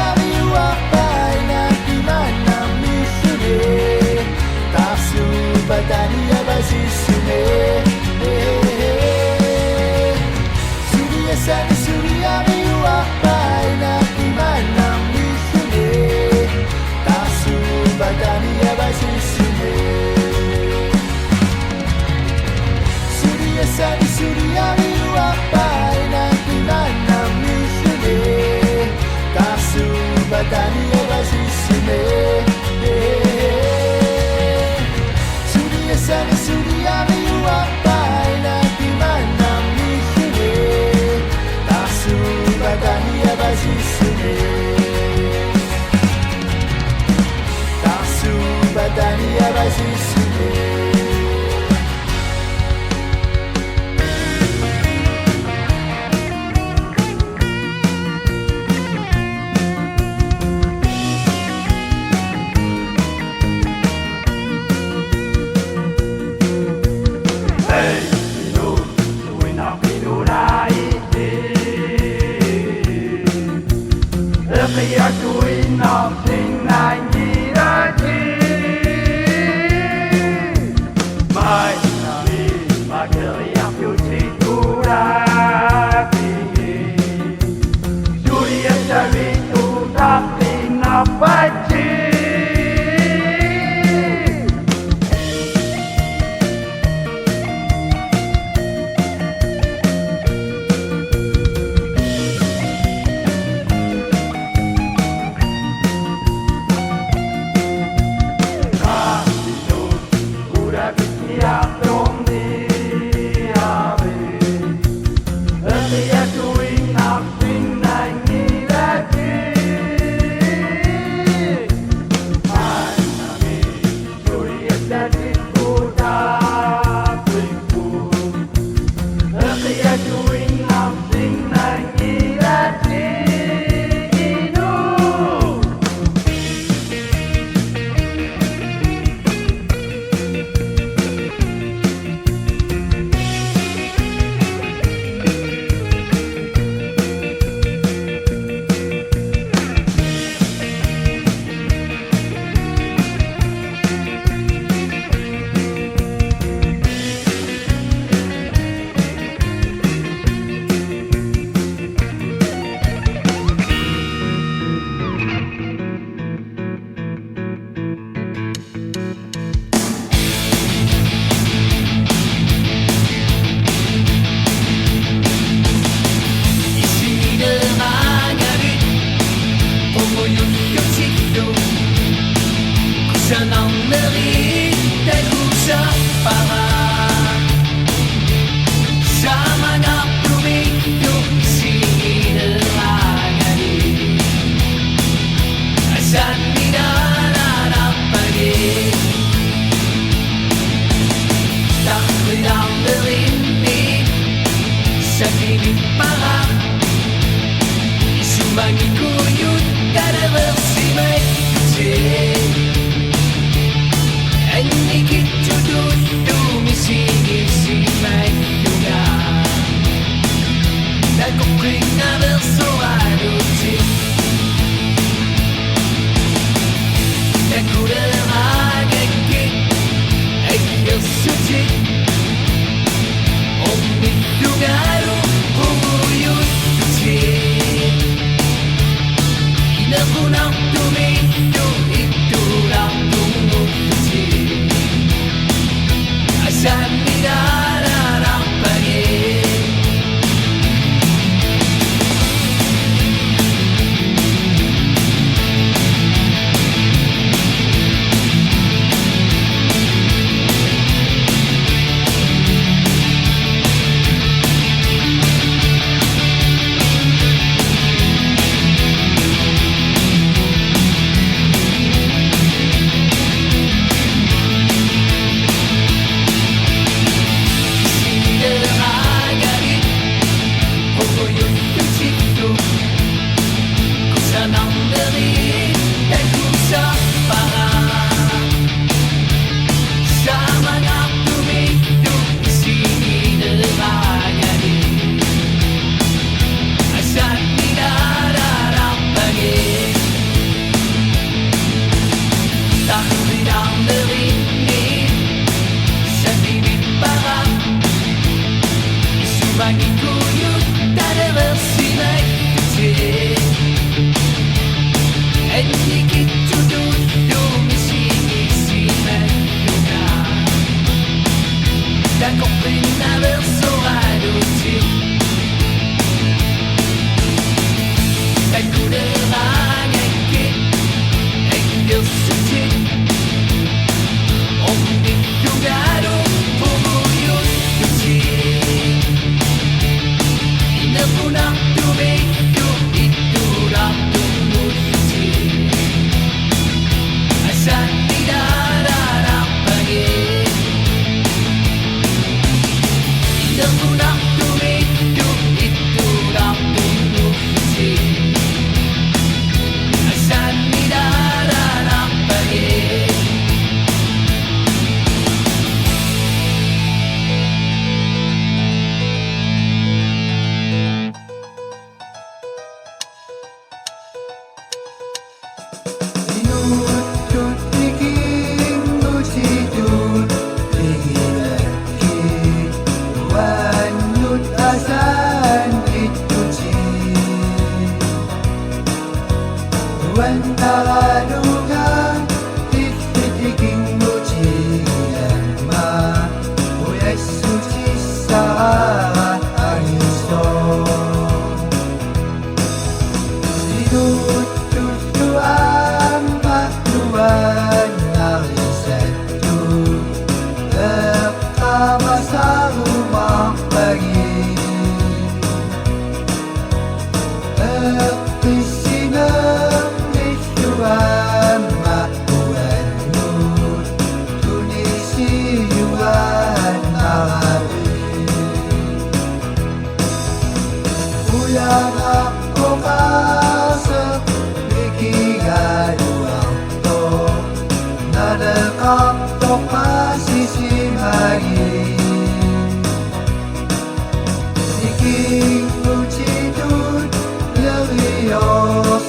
kaya tuwing nating nangirati May nami magkariyak yung sigurati Surya sabi tutakling napachi Senang merita para sa mga tumigtog sinilangani asan minananapagin takli ang narinig sa piling para sumangi kuyut kadaver si may kutin and make it to do me singing si may yoga nagkukring na verso alutin nagkudaragagit ay yosutin om nitugaro humuyut kutin inakunang tumito ito lang tumututin asan minararampagin Wendaradungan Titik-tiking mujian ma Uyay suci saat anisong Dinututuan makluan narisetu Pertama sa rumah pagi Terpisinan Tuhan makuan nur Tunisi yuan arabi Uyang ako kasep Bikigan uang to Nadekap to pasisi lagi Iking uci dun Yerios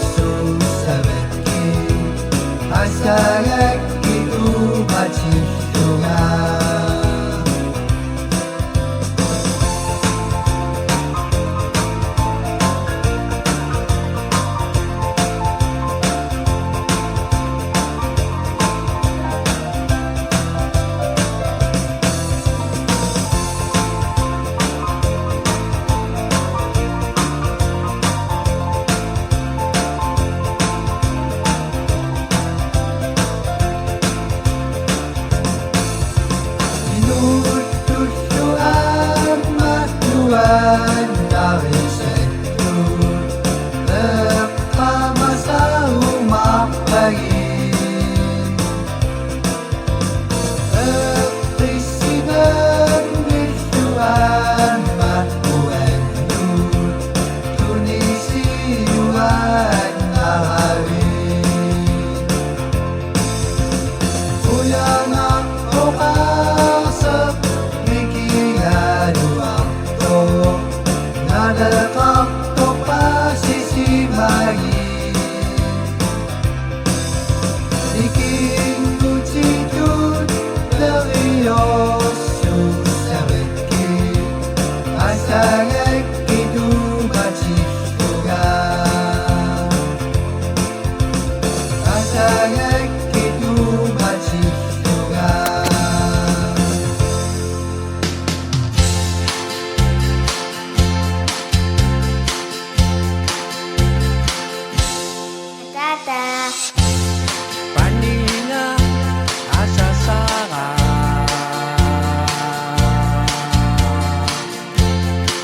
Asagak itu macam sungai Tuhan dari setu Pertama sa rumah pagi Terpisinan di Tuhan makuan nur Tunisi yuan arabi Uyang ako kasep Mikiran uang Nadekap to pasisi lagi Iking uci dun Lerios susabeki Asagak itu baci sungai Asagak itu baci sungai Dadah. Paninga asa sara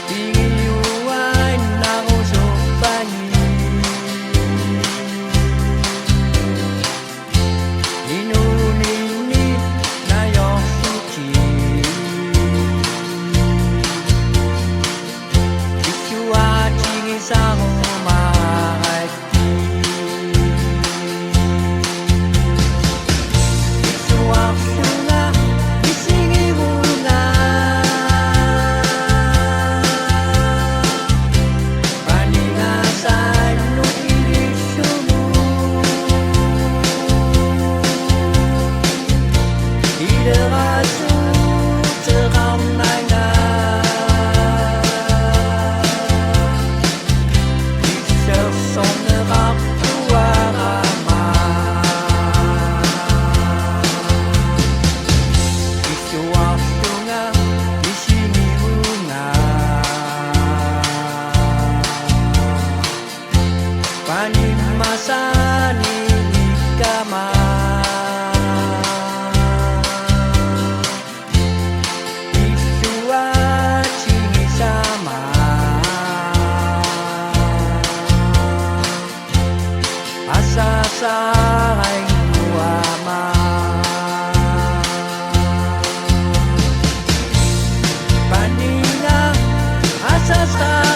Tingiyuan ako supani Inunini na yosuki Isuwa chingi sa humahati Masani ikama Isua chingi sama Asa saing uama Paninga asa saing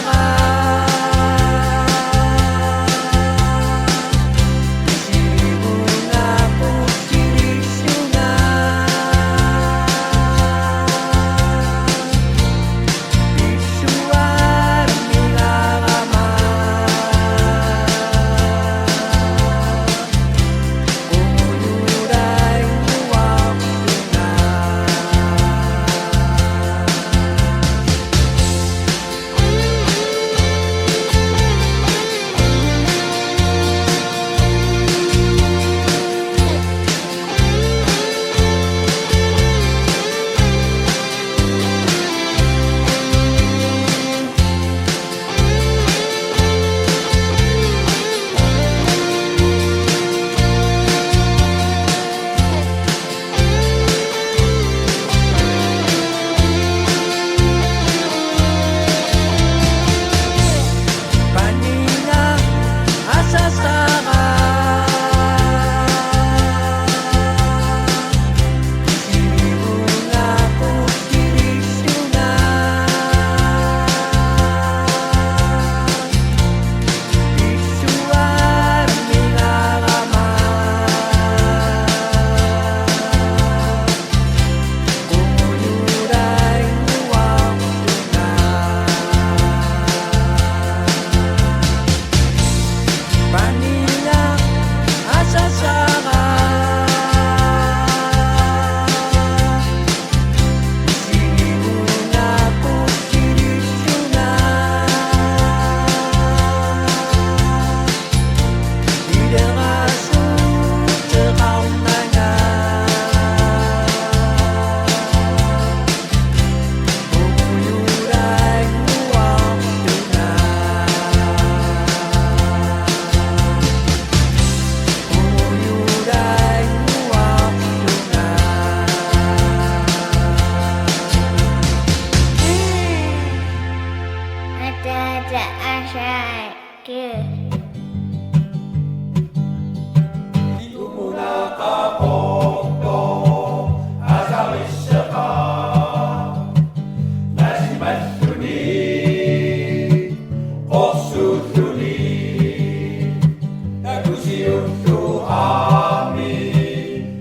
siutuhami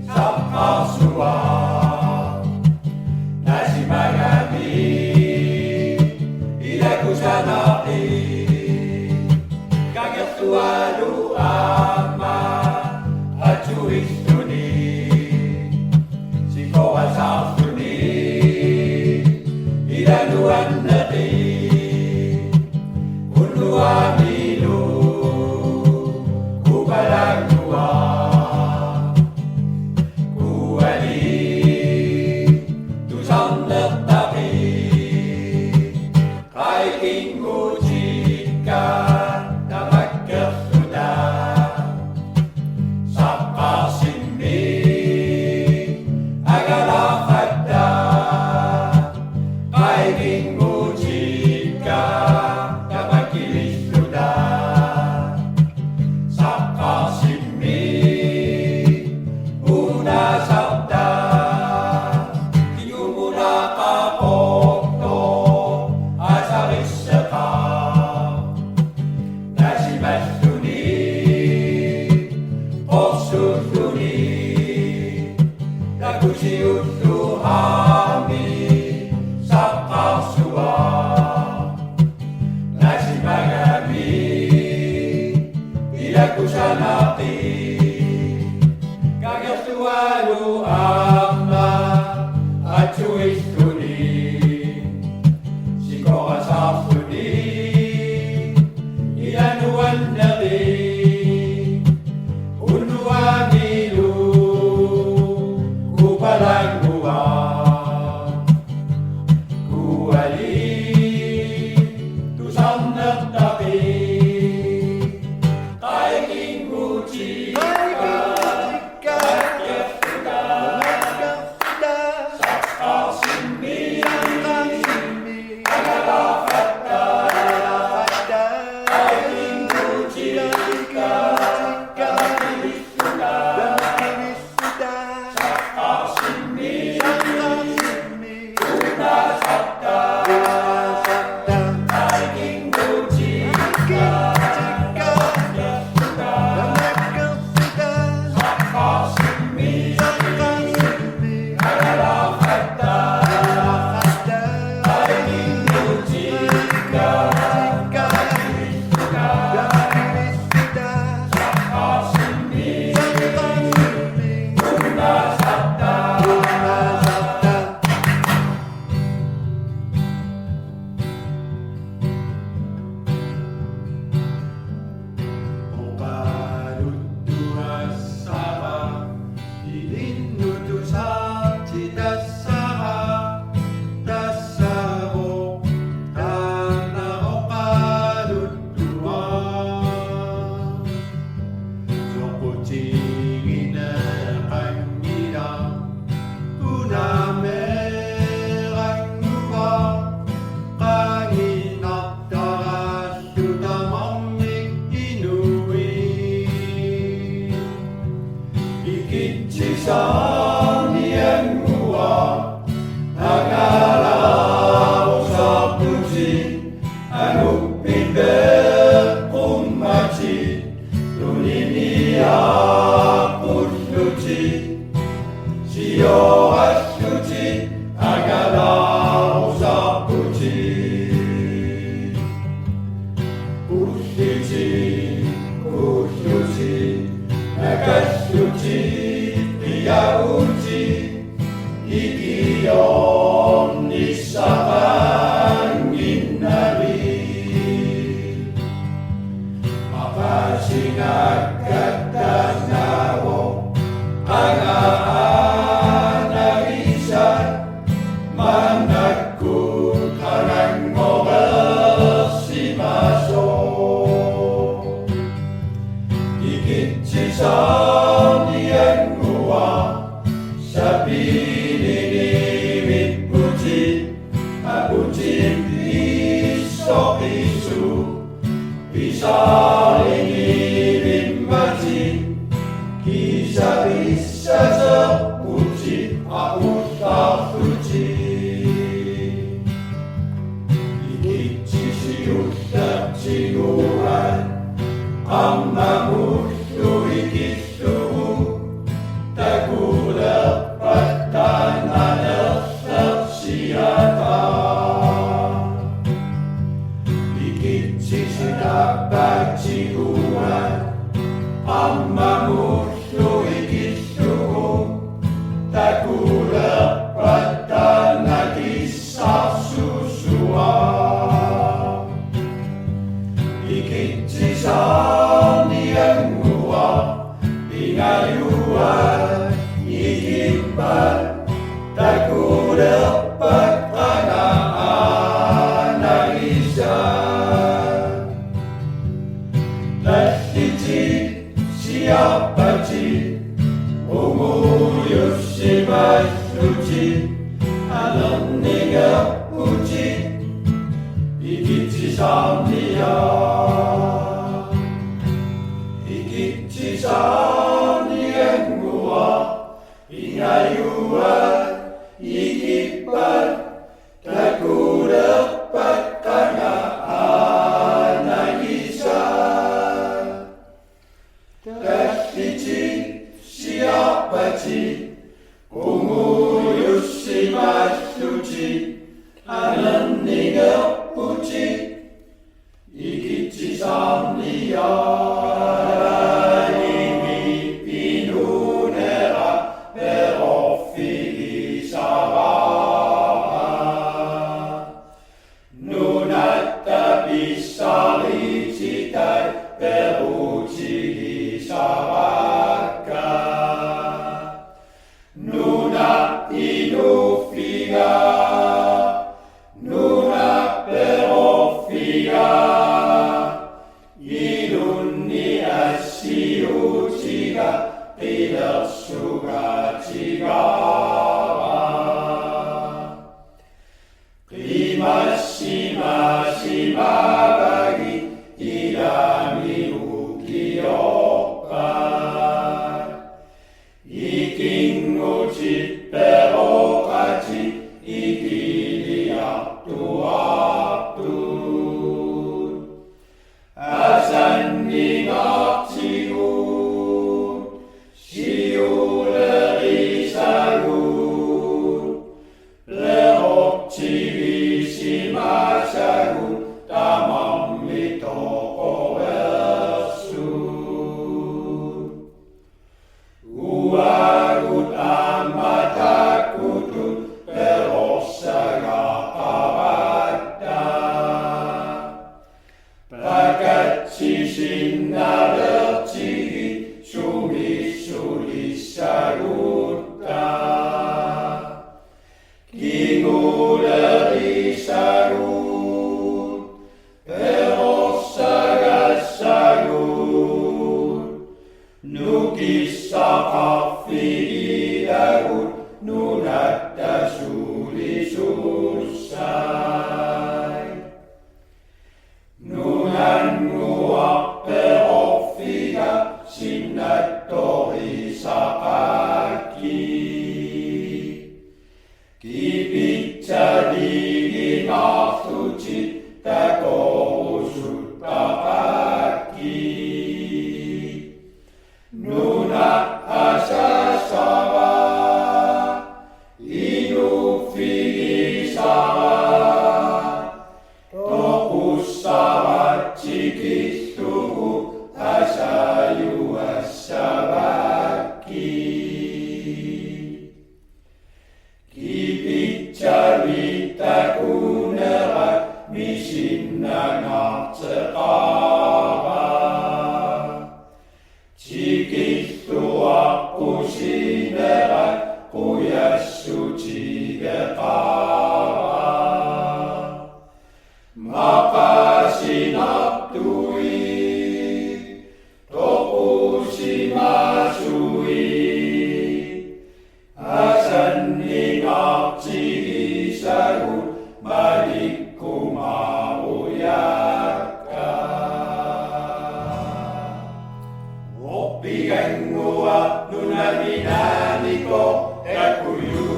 sa kaswa na si Magami ilakusanaki kagertualu ama at suistuni si kawasasuni ilaluan nati unluamilu kubalagua kuali tusang letaki kay kinggu jika na magkasuda sa kasimbi agalakada kay kinggu jika na magkilisuda sa kasimbi una sabda tinumuna kapokto asarisaka Nasimastuni Osusuni Nakusiutuhami sa kaswa Nasimagami ilakusanaki kagertualu ama at suistuni si korasasuni ilanuan nari unluamilu kubalagua kuali tusang nagtaki kay kinggu jika kagyasuda sa kasimbi agalakada kay kinggu jika kagyasuda sa kasimbi una sabda kay kinggu jika kagyasuda sa kasimbi agalakada kay kinggu jika kagyasuda sa kasimbi una sabda Okalutuasama ilinutusa citasama tasabo tana okalutua sokucingina kanina kunamerangua kaninaktarasutamamik inui ikitsisamian gua nagalaw sa puji anupide kumaci tuniniya pusluci siyo asuci agalaw sa puji Pustici, kusuci, nagasuci, piyauci, ikiyon isakangin nari. Mapasingagkatanawo, ang aanarisan, managkukarang simaso ikitsisamian gua sa pininimit puji apuji piso isu pisaling ilimbaji kisah-kisah sepuji aku tak puji ikitsisiut siguran ang namusto Mamusu'y gisuko Tagulat nagisa susua Ikitsisa niyang muwa Ingayuan ikipan Tagulat nagisa Tatiti siapa ci Umuyushi masuci Alam niga uci Ikichi samniya Ikichi samniya ngua Ingayuan ikipan Tagudapat kanaan nagisa Tatiti siapa ci Umuyushi masuci Alam niga uci Ikichi samniya Imi pinunera Pero fili sabah Nunata bisali citai Peruci sabaka Nuna inufiga Nuna perofiga Inunni asiu ciga Tidak suka cigawa Klima sima bagi Idami ukiopan Iking uci perokaci Iki waktu Asan ningak ciun Siu leri sagun Lerok ciri sima sagun Tamam litoko versun Uagut amat takutun Perosaga abada Pakat sisin naderci Sumi saruta Kingu dari sarut Perosaga sarut Nukisa kafi darut Nunata suli susai Nunan nguak perofiga Sinatori sapaki Kipica dingin suci Tako usut tapaki Nuna asa sama Inu figi sama Tokus sama cikis tuhu Asayu asabaki Kipicarita kunerat Misinna ngakcekaba Cikis tuak kusinerat Kuyas suci gekaba Maka sinaptui Tokusi masui Asan ningak ciri sarut Balikku mau yaka Wopi gangua nunaminaniko Takuyu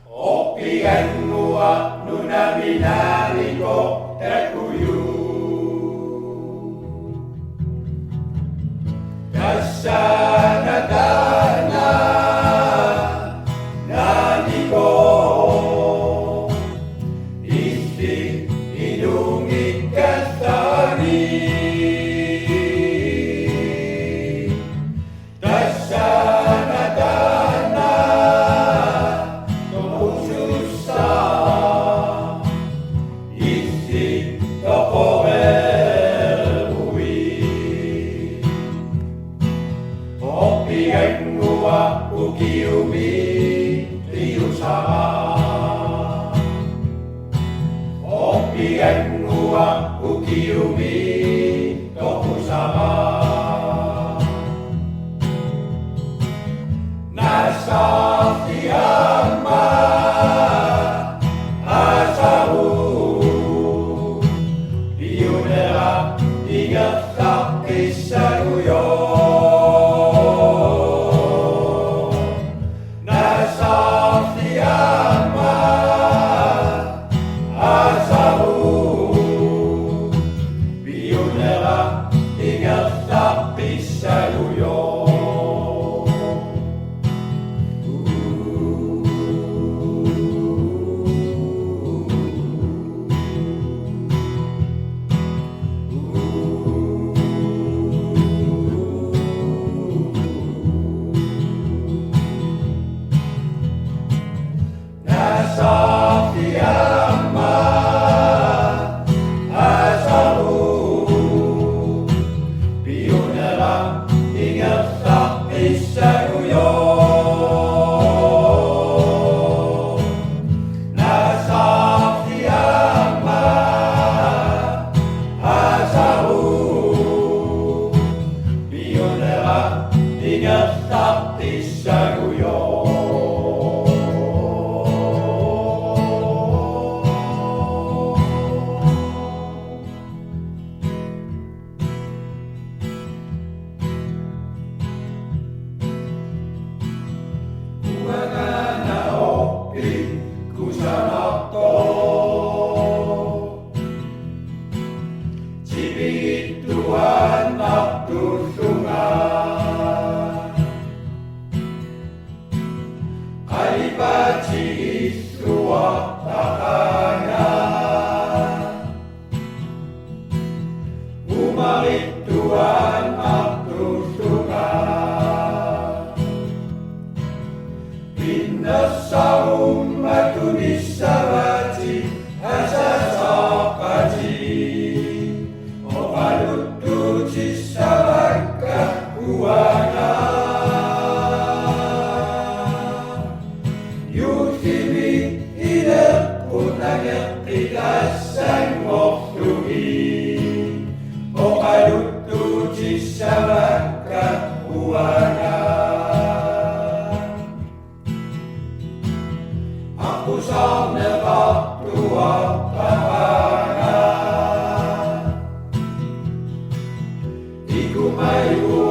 Wopi gangua nunaminaniko Takuyu Kasanatana Naniko Isti hidungi kasari isaluyo. Ingat sakti saguyo. Tuhan Abdul Sungai Kalipaci Isuwa Takana Umarit Tuhan Abdul Sungai Pinasaum Matunisawati Asasakaji Opalutu Cisabaka Uwana Yutimi Ida Kunanya Tigasan Moktuhi Opalutu Cisabaka Uwana Aku sang nebak tua Iku mayu